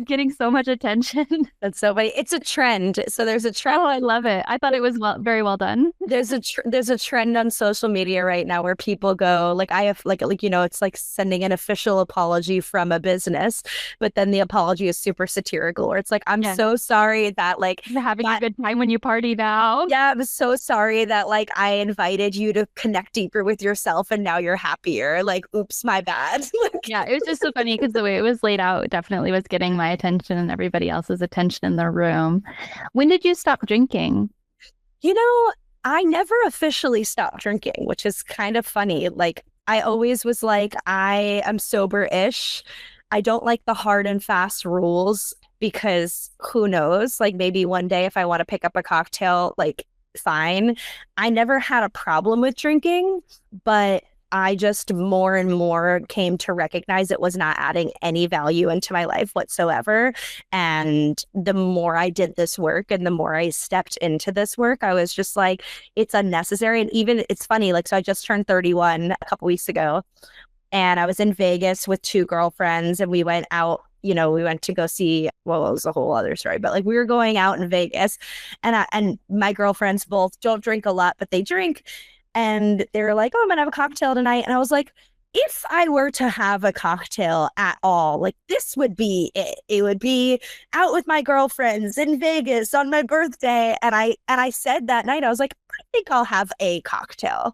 [SPEAKER 2] getting so much attention.
[SPEAKER 3] That's so funny. It's a trend. So there's a trend.
[SPEAKER 2] Oh, I love it. I thought it was very well done.
[SPEAKER 3] There's a trend on social media right now where people go like, I have like it's like sending an official apology from a business, but then the apology is super satirical, or it's like, I'm so sorry that like
[SPEAKER 2] you're having a good time when you party now.
[SPEAKER 3] Yeah, I'm so sorry that like I invited you to connect deeper with yourself and now you're happier. Like, oops, my bad.
[SPEAKER 2] Yeah, it was just so funny because the way it was laid out definitely was getting my attention and everybody else's attention in the room. When did you stop drinking?
[SPEAKER 3] I never officially stopped drinking, which is kind of funny. Like, I always was like, I am sober-ish. I don't like the hard and fast rules because who knows? Like, maybe one day if I want to pick up a cocktail, like, fine. I never had a problem with drinking, but I just more and more came to recognize it was not adding any value into my life whatsoever. And the more I did this work and the more I stepped into this work, I was just like, it's unnecessary. And even it's funny, like, so I just turned 31 a couple weeks ago and I was in Vegas with 2 girlfriends and we went out. We went to go see, well, it was a whole other story, but like we were going out in Vegas and my girlfriends both don't drink a lot, but they drink. And they were like, oh, I'm going to have a cocktail tonight. And I was like, if I were to have a cocktail at all, like this would be it. It would be out with my girlfriends in Vegas on my birthday. And I said that night, I was like, I think I'll have a cocktail.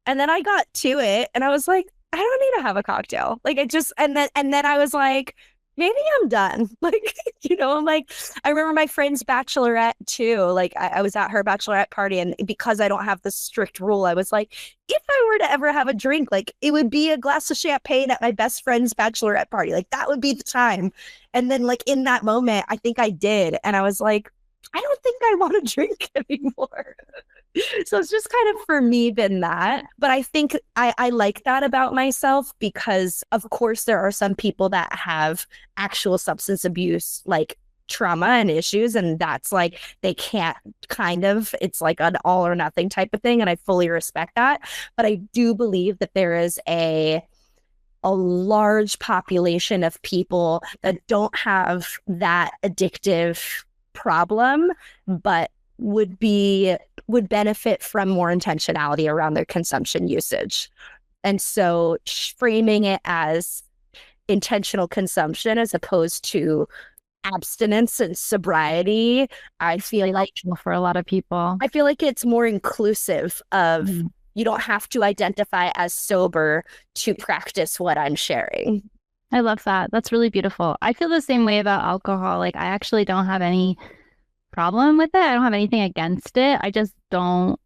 [SPEAKER 3] And then I got to it and I was like, I don't need to have a cocktail. Like it just, and then I was like, maybe I'm done. Like, I'm like, I remember my friend's bachelorette too. Like I was at her bachelorette party and because I don't have this strict rule, I was like, if I were to ever have a drink, like it would be a glass of champagne at my best friend's bachelorette party. Like that would be the time. And then like in that moment, I think I did. And I was like, I don't think I want to drink anymore. So it's just kind of for me been that. But I think I like that about myself because, of course, there are some people that have actual substance abuse, like trauma and issues. And that's like they can't it's like an all or nothing type of thing. And I fully respect that. But I do believe that there is a large population of people that don't have that addictive problem, but would benefit from more intentionality around their consumption usage. And so framing it as intentional consumption as opposed to abstinence and sobriety, I feel like
[SPEAKER 2] for a lot of people,
[SPEAKER 3] I feel like it's more inclusive of you don't have to identify as sober to practice what I'm sharing.
[SPEAKER 2] I love that. That's really beautiful. I feel the same way about alcohol. Like I actually don't have any problem with it. I don't have anything against it. I just don't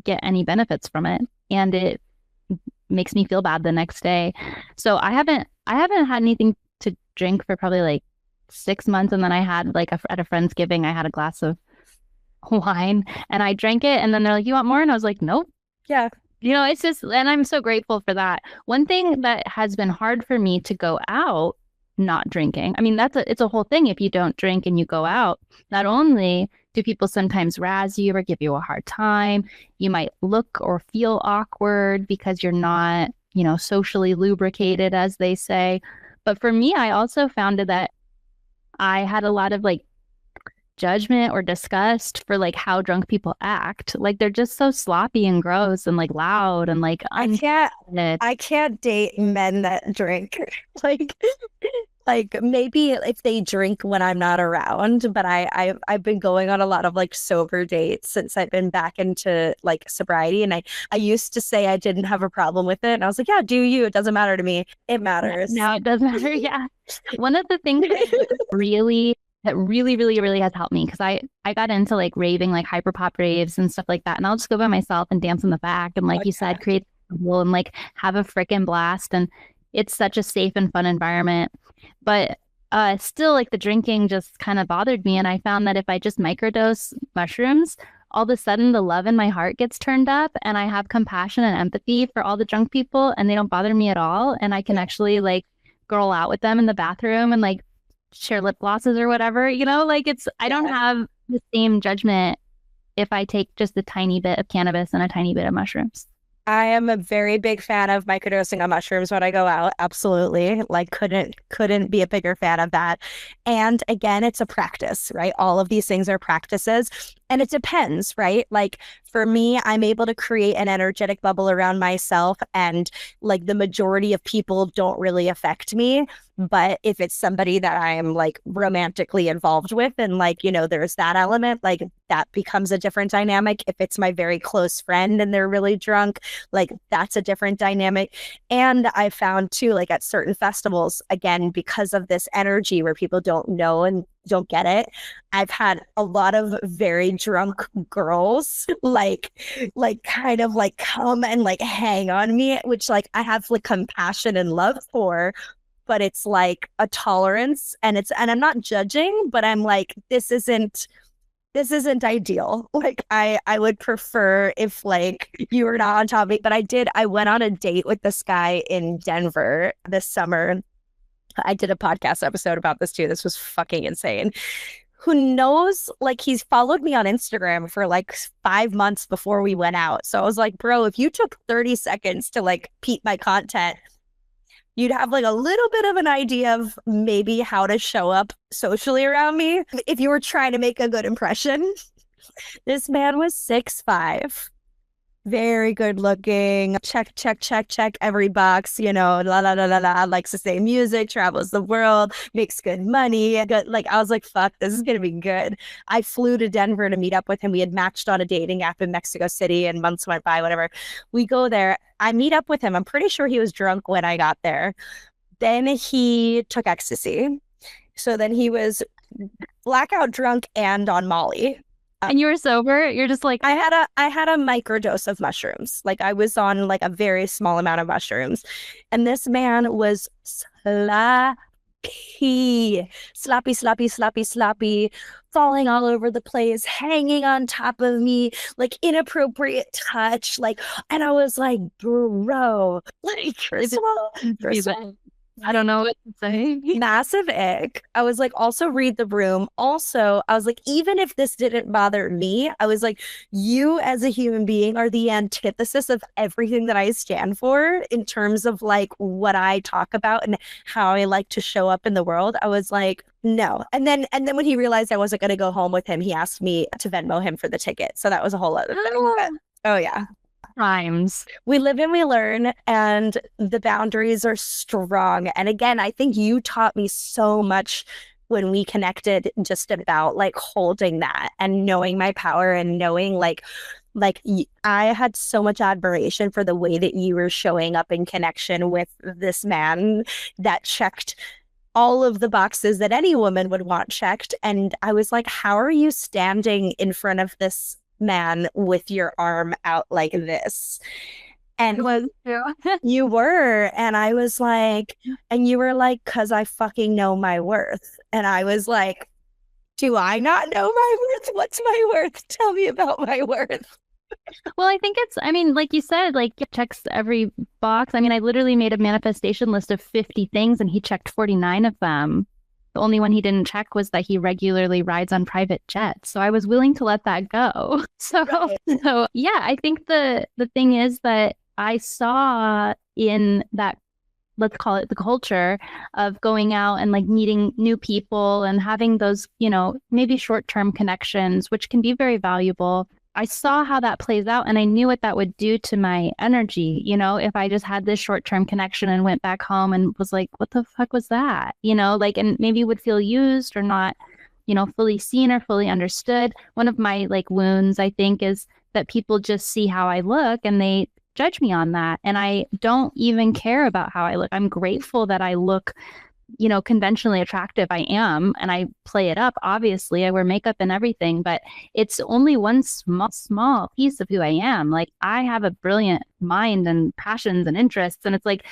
[SPEAKER 2] get any benefits from it. And it makes me feel bad the next day. So I haven't had anything to drink for probably like 6 months. And then I had like at a Friendsgiving, I had a glass of wine and I drank it. And then they're like, you want more? And I was like, nope.
[SPEAKER 3] Yeah.
[SPEAKER 2] It's just, and I'm so grateful for that. One thing that has been hard for me to go out not drinking. I mean, it's a whole thing. If you don't drink and you go out, not only do people sometimes razz you or give you a hard time, you might look or feel awkward because you're not, socially lubricated, as they say. But for me, I also found that I had a lot of like judgment or disgust for like how drunk people act. Like they're just so sloppy and gross and like loud and like
[SPEAKER 3] I can't date men that drink. Like Like maybe if they drink when I'm not around, but I've been going on a lot of like sober dates since I've been back into like sobriety. And I used to say I didn't have a problem with it. And I was like, yeah, do you? It doesn't matter to me. It matters.
[SPEAKER 2] No, it does matter. Yeah. One of the things that really has helped me, because I got into like raving, like hyper pop raves and stuff like that. And I'll just go by myself and dance in the back. And like you said, create and like have a freaking blast. And it's such a safe and fun environment. But still, like the drinking just kind of bothered me. And I found that if I just microdose mushrooms, all of a sudden the love in my heart gets turned up and I have compassion and empathy for all the drunk people and they don't bother me at all. And I can actually like girl out with them in the bathroom and like share lip glosses or whatever, like I don't have the same judgment if I take just a tiny bit of cannabis and a tiny bit of mushrooms.
[SPEAKER 3] I am a very big fan of microdosing on mushrooms when I go out. Absolutely. Like couldn't be a bigger fan of that. And again, it's a practice, right? All of these things are practices and it depends, right? Like for me, I'm able to create an energetic bubble around myself and like the majority of people don't really affect me. But if it's somebody that I am like romantically involved with and like, there's that element, like that becomes a different dynamic. If it's my very close friend and they're really drunk, like that's a different dynamic. And I found too, like at certain festivals, again, because of this energy where people don't know and don't get it, I've had a lot of very drunk girls like kind of like come and like hang on me, which like I have like compassion and love for. But it's like a tolerance and I'm not judging, but I'm like, this isn't ideal. Like I would prefer if like you were not on top of me, but I went on a date with this guy in Denver this summer. I did a podcast episode about this too. This was fucking insane. Who knows? Like he's followed me on Instagram for like 5 months before we went out. So I was like, bro, if you took 30 seconds to like peep my content, you'd have like a little bit of an idea of maybe how to show up socially around me if you were trying to make a good impression. This man was 6'5", very good looking, check every box, likes the same music, travels the world, makes good money. Like I was like, fuck, this is gonna be good. I flew to Denver to meet up with him. We had matched on a dating app in Mexico City and months went by, whatever. We go there. I meet up with him. I'm pretty sure he was drunk when I got there. Then he took ecstasy. So then he was blackout drunk and on Molly.
[SPEAKER 2] And you were sober? You're just like...
[SPEAKER 3] I had a microdose of mushrooms. Like I was on like a very small amount of mushrooms. And this man was sloppy, falling all over the place, hanging on top of me, like inappropriate touch. Like, and I was like, bro, like, first of all,
[SPEAKER 2] I don't know what to say.
[SPEAKER 3] Massive ick. I was like, also read the room. Also, I was like, even if this didn't bother me, I was like, you as a human being are the antithesis of everything that I stand for in terms of like what I talk about and how I like to show up in the world. I was like, no. And then when he realized I wasn't going to go home with him, he asked me to Venmo him for the ticket. So that was a whole other thing. Oh, yeah.
[SPEAKER 2] Crimes.
[SPEAKER 3] We live and we learn, and the boundaries are strong. And again, I think you taught me so much when we connected just about like holding that and knowing my power and knowing like I had so much admiration for the way that you were showing up in connection with this man that checked all of the boxes that any woman would want checked. And I was like, how are you standing in front of this man with your arm out like this? And you were, and I was like, and you were like, because I fucking know my worth. And I was like, do I not know my worth? What's my worth? Tell me about my worth.
[SPEAKER 2] Well, I think it's, I mean, like you said, like it checks every box. I mean, I literally made a manifestation list of 50 things and he checked 49 of them. The only one he didn't check was that he regularly rides on private jets. So I was willing to let that go. So yeah, I think the thing is that I saw in that, let's call it the culture of going out and like meeting new people and having those, maybe short-term connections, which can be very valuable. I saw how that plays out and I knew what that would do to my energy. If I just had this short-term connection and went back home and was like, what the fuck was that? And maybe would feel used or not, fully seen or fully understood. One of my like wounds, I think, is that people just see how I look and they judge me on that. And I don't even care about how I look. I'm grateful that I look conventionally attractive. I am, and I play it up. Obviously, I wear makeup and everything, but it's only one small piece of who I am. Like, I have a brilliant mind and passions and interests. And it's like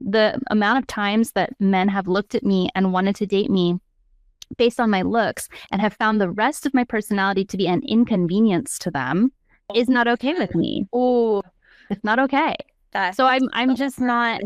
[SPEAKER 2] the amount of times that men have looked at me and wanted to date me based on my looks and have found the rest of my personality to be an inconvenience to them is not okay with me.
[SPEAKER 3] Oh,
[SPEAKER 2] it's not okay. So I'm just not,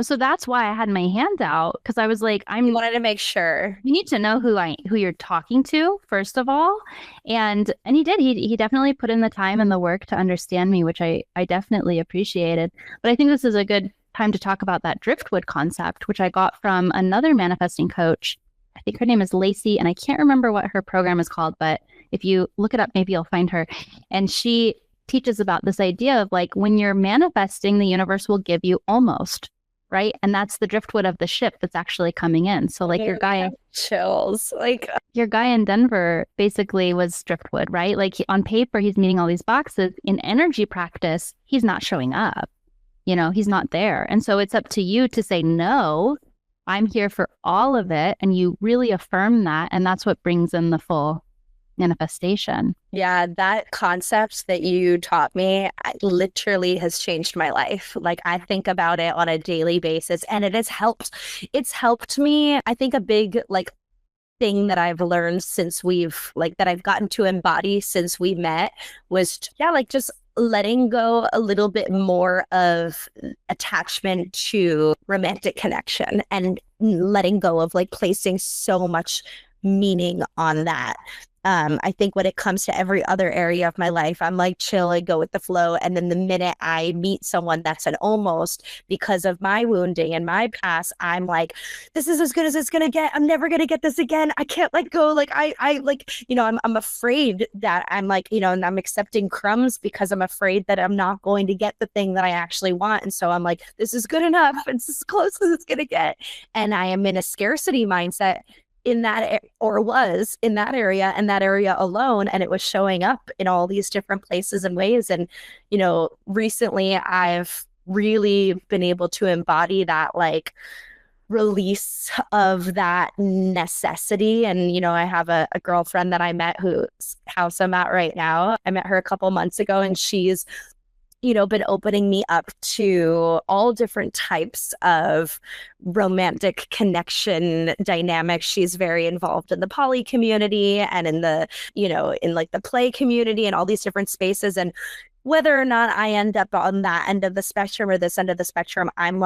[SPEAKER 2] so that's why I had my hand out, because I was like,
[SPEAKER 3] you wanted to make sure.
[SPEAKER 2] You need to know who you're talking to, first of all. And he did. He definitely put in the time and the work to understand me, which I definitely appreciated. But I think this is a good time to talk about that driftwood concept, which I got from another manifesting coach. I think her name is Lacey, and I can't remember what her program is called, but if you look it up, maybe you'll find her. And she teaches about this idea of like, when you're manifesting, the universe will give you almost, right? And that's the driftwood of the ship that's actually coming in. So like your guy in Denver basically was driftwood, right? Like on paper, he's meeting all these boxes. In energy practice, he's not showing up. He's not there. And so it's up to you to say, no, I'm here for all of it. And you really affirm that. And that's what brings in the full manifestation.
[SPEAKER 3] Yeah, that concept that you taught me literally has changed my life. Like, I think about it on a daily basis, and it has helped. It's helped me. I think a big thing that I've learned since that I've gotten to embody since we met was just letting go a little bit more of attachment to romantic connection and letting go of placing so much meaning on that. I think when it comes to every other area of my life, I'm chill and go with the flow. And then the minute I meet someone that's an almost, because of my wounding and my past, I'm like, this is as good as it's going to get. I'm never going to get this again. I can't let go. I'm afraid that I'm and I'm accepting crumbs because I'm afraid that I'm not going to get the thing that I actually want. And so I'm like, this is good enough. It's as close as it's going to get. And I am in a scarcity mindset was in that area and that area alone, and it was showing up in all these different places and ways. And recently I've really been able to embody that release of that necessity. And I have a girlfriend that I met whose house I'm at right now. I met her a couple months ago, and she's been opening me up to all different types of romantic connection dynamics. She's very involved in the poly community and in the, in the play community and all these different spaces. And whether or not I end up on that end of the spectrum or this end of the spectrum, I'm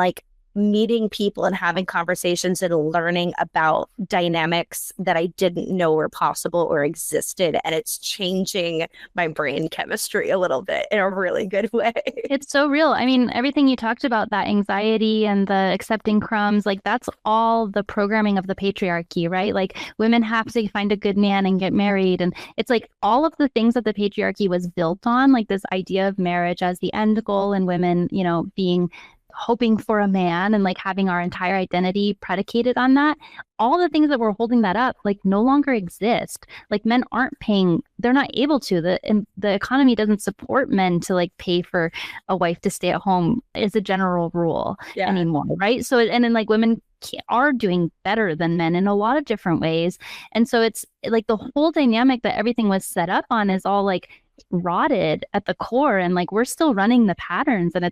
[SPEAKER 3] meeting people and having conversations and learning about dynamics that I didn't know were possible or existed. And it's changing my brain chemistry a little bit in a really good way.
[SPEAKER 2] It's so real. I mean, everything you talked about, that anxiety and the accepting crumbs, that's all the programming of the patriarchy, right? Women have to find a good man and get married. And it's all of the things that the patriarchy was built on, this idea of marriage as the end goal, and women, being hoping for a man and having our entire identity predicated on that. All the things that were holding that up no longer exist. Men aren't paying, they're not able to. The economy doesn't support men to pay for a wife to stay at home as a general rule anymore, right? So and then women are doing better than men in a lot of different ways. And so it's the whole dynamic that everything was set up on is all rotted at the core, and we're still running the patterns. And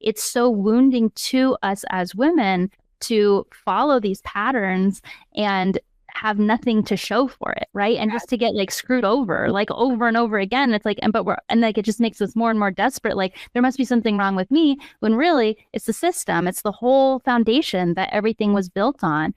[SPEAKER 2] it's so wounding to us as women to follow these patterns and have nothing to show for it, right? And just to get screwed over over and over again. It's it just makes us more and more desperate. There must be something wrong with me, when really it's the system. It's the whole foundation that everything was built on.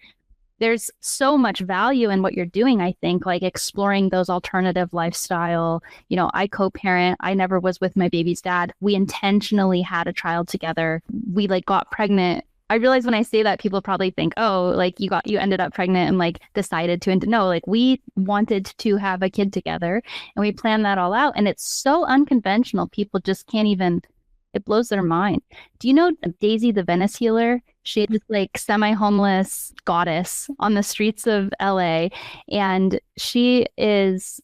[SPEAKER 2] There's so much value in what you're doing, I think, exploring those alternative lifestyle. I co-parent. I never was with my baby's dad. We intentionally had a child together. We got pregnant I realize when I say that, people probably think, oh, like you ended up pregnant and like decided to, no, like we wanted to have a kid together and we planned that all out. And it's so unconventional. People just can't even, it blows their mind. Do you know Daisy, the Venice healer? She's like semi-homeless goddess on the streets of LA. And she is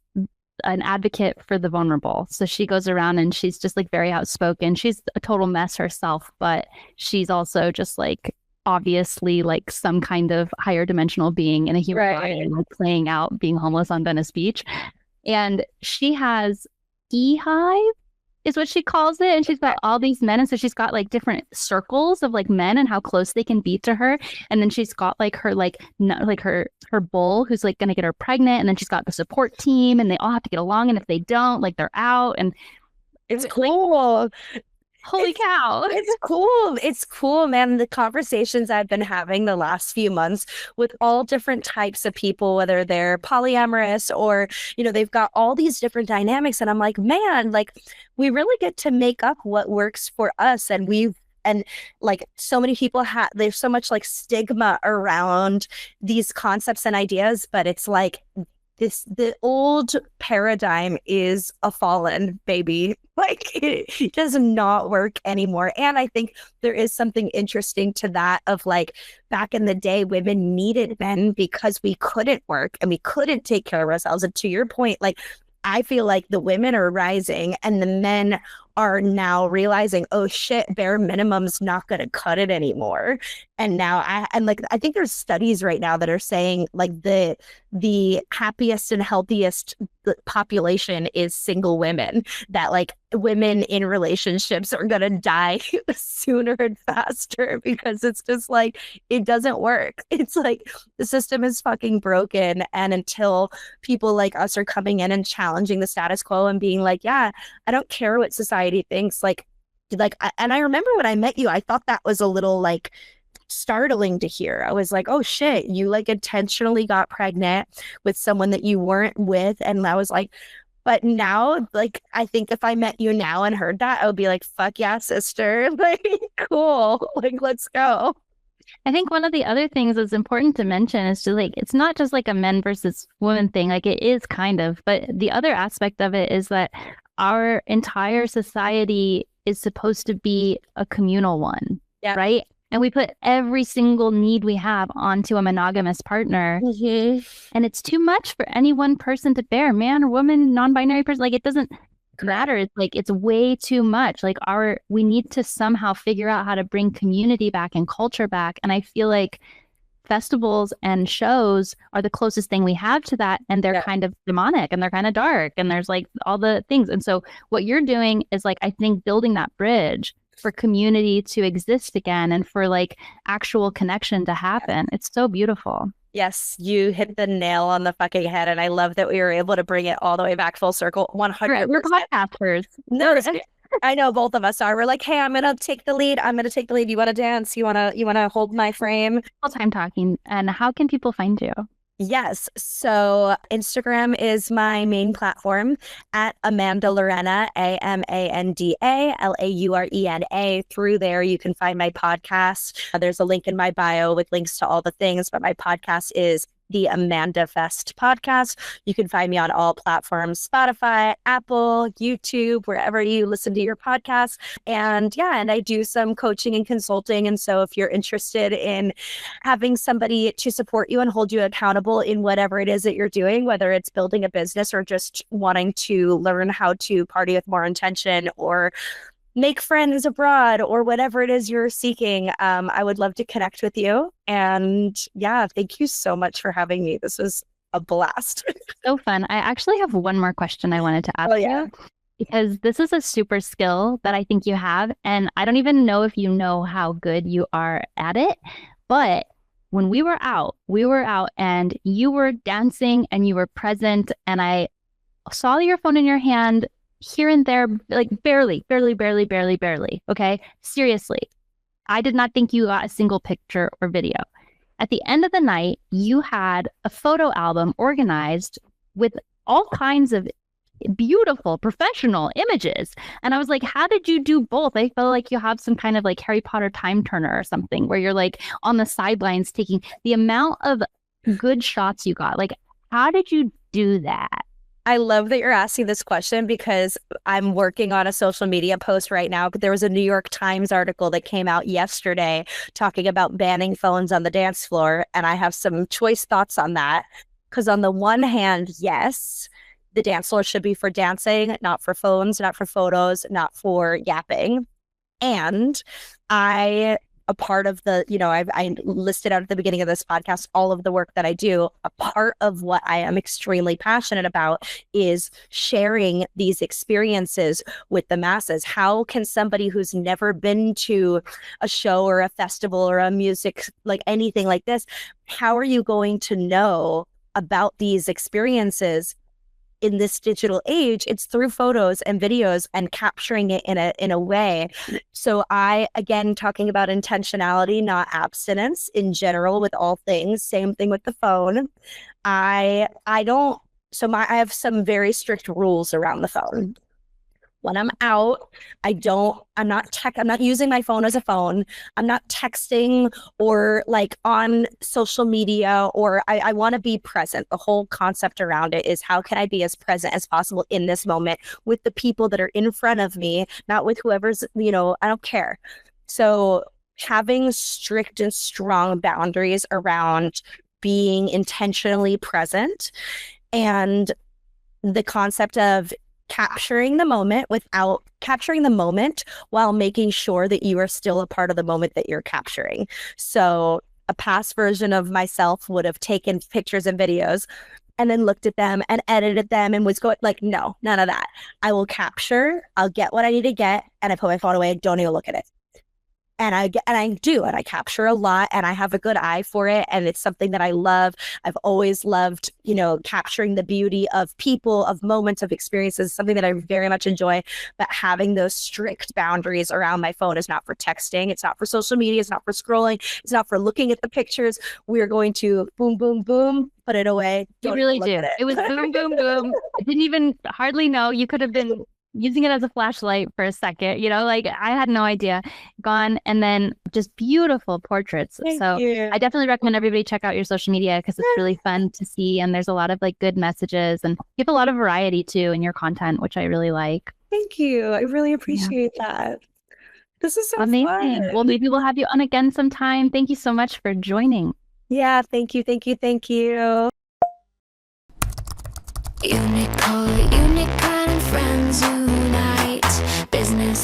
[SPEAKER 2] an advocate for the vulnerable. So she goes around and she's just like very outspoken. She's a total mess herself, but she's also just like obviously like some kind of higher dimensional being in a human body, like playing out being homeless on Venice Beach. And she has beehive is what she calls it. And she's got all these men. And so she's got like different circles of like men and how close they can be to her. And then she's got like her, like, like her bull who's like going to get her pregnant. And then she's got the support team and they all have to get along. And if they don't, like they're out. And
[SPEAKER 3] it's cool.
[SPEAKER 2] Holy cow.
[SPEAKER 3] It's cool. It's cool, man. The conversations I've been having the last few months with all different types of people, whether they're polyamorous or, they've got all these different dynamics. And I'm like, man, like we really get to make up what works for us. And like so many people there's so much like stigma around these concepts and ideas, but it's like, the old paradigm is a fallen baby. Like it does not work anymore. And I think there is something interesting to that of like back in the day, women needed men because we couldn't work and we couldn't take care of ourselves. And to your point, like I feel like the women are rising and the men are now realizing, oh shit, bare minimum's not going to cut it anymore. And now I think there's studies right now that are saying like the happiest and healthiest population is single women, that like women in relationships are going to die sooner and faster because it's just like, it doesn't work. It's like the system is fucking broken. And until people like us are coming in and challenging the status quo and being like, yeah, I don't care what society thinks. And I remember when I met you, I thought that was a little like startling to hear. I was like, oh shit, you like intentionally got pregnant with someone that you weren't with. And I was like, but now, like, I think if I met you now and heard that, I would be like, fuck yeah, sister. Like, cool. Like, let's go.
[SPEAKER 2] I think one of the other things that's important to mention is to like, it's not just like a men versus women thing. Like it is kind of, but the other aspect of it is that our entire society is supposed to be a communal one, right? And we put every single need we have onto a monogamous partner. Mm-hmm. And it's too much for any one person to bear, man or woman, non-binary person. Like it doesn't matter. It's like, it's way too much. Like we need to somehow figure out how to bring community back and culture back. And I feel like festivals and shows are the closest thing we have to that. And they're kind of demonic and they're kind of dark and there's like all the things. And so what you're doing is like, I think building that bridge for community to exist again and for like actual connection to happen. It's so beautiful.
[SPEAKER 3] Yes, you hit the nail on the fucking head. And I love that we were able to bring it all the way back full circle. 100%.
[SPEAKER 2] We're podcasters.
[SPEAKER 3] No, I know both of us are. We're like, hey, I'm going to take the lead. You want to dance? You want to hold my frame?
[SPEAKER 2] All time talking. And how can people find you?
[SPEAKER 3] Yes. So Instagram is my main platform at Amanda Laurena, AmandaLaurena. Through there, you can find my podcast. There's a link in my bio with links to all the things, but my podcast is the AmandaFest podcast. You can find me on all platforms, Spotify, Apple, YouTube, wherever you listen to your podcast. And I do some coaching and consulting. And so if you're interested in having somebody to support you and hold you accountable in whatever it is that you're doing, whether it's building a business or just wanting to learn how to party with more intention or make friends abroad or whatever it is you're seeking, I would love to connect with you. And thank you so much for having me. This was a blast.
[SPEAKER 2] So fun. I actually have one more question I wanted to ask you, because this is a super skill that I think you have. And I don't even know if you know how good you are at it, but when we were out and you were dancing and you were present and I saw your phone in your hand here and there, like barely. Okay. Seriously. I did not think you got a single picture or video. At the end of the night, you had a photo album organized with all kinds of beautiful professional images. And I was like, how did you do both? I feel like you have some kind of like Harry Potter time turner or something where you're like on the sidelines taking the amount of good shots you got. Like, how did you do that?
[SPEAKER 3] I love that you're asking this question because I'm working on a social media post right now. There was a New York Times article that came out yesterday talking about banning phones on the dance floor. And I have some choice thoughts on that. Because on the one hand, yes, the dance floor should be for dancing, not for phones, not for photos, not for yapping. And a part of the, I listed out at the beginning of this podcast all of the work that I do. A part of what I am extremely passionate about is sharing these experiences with the masses. How can somebody who's never been to a show or a festival or a music, like anything like this, how are you going to know about these experiences in this digital age? It's through photos and videos and capturing it in a way. So I, again, talking about intentionality, not abstinence in general with all things. Same thing with the phone. I have some very strict rules around the phone. When I'm out, I'm not using my phone as a phone. I'm not texting or like on social media, or I want to be present. The whole concept around it is how can I be as present as possible in this moment with the people that are in front of me, not with whoever's, I don't care. So having strict and strong boundaries around being intentionally present and the concept of capturing the moment while making sure that you are still a part of the moment that you're capturing. So a past version of myself would have taken pictures and videos and then looked at them and edited them and was going like, no, none of that. I will capture, I'll get what I need to get, and I put my phone away and don't even look at it. And I capture a lot, and I have a good eye for it. And it's something that I love. I've always loved, capturing the beauty of people, of moments, of experiences, something that I very much enjoy. But having those strict boundaries around my phone is not for texting. It's not for social media. It's not for scrolling. It's not for looking at the pictures. We're going to boom, boom, boom, put it away.
[SPEAKER 2] You really do. It was boom, boom, boom. I didn't even hardly know. You could have been using it as a flashlight for a second, like I had no idea. Gone, and then just beautiful portraits.
[SPEAKER 3] Thank
[SPEAKER 2] so
[SPEAKER 3] you.
[SPEAKER 2] I definitely recommend everybody check out your social media because it's really fun to see, and there's a lot of like good messages, and you have a lot of variety too in your content, which I really like.
[SPEAKER 3] Thank you. I really appreciate that. This is so
[SPEAKER 2] amazing.
[SPEAKER 3] fun.
[SPEAKER 2] Well, maybe we'll have you on again sometime. Thank you so much for joining.
[SPEAKER 3] Yeah, thank you.
[SPEAKER 1] Unicole Unicron Friends unite. Business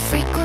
[SPEAKER 1] frequency.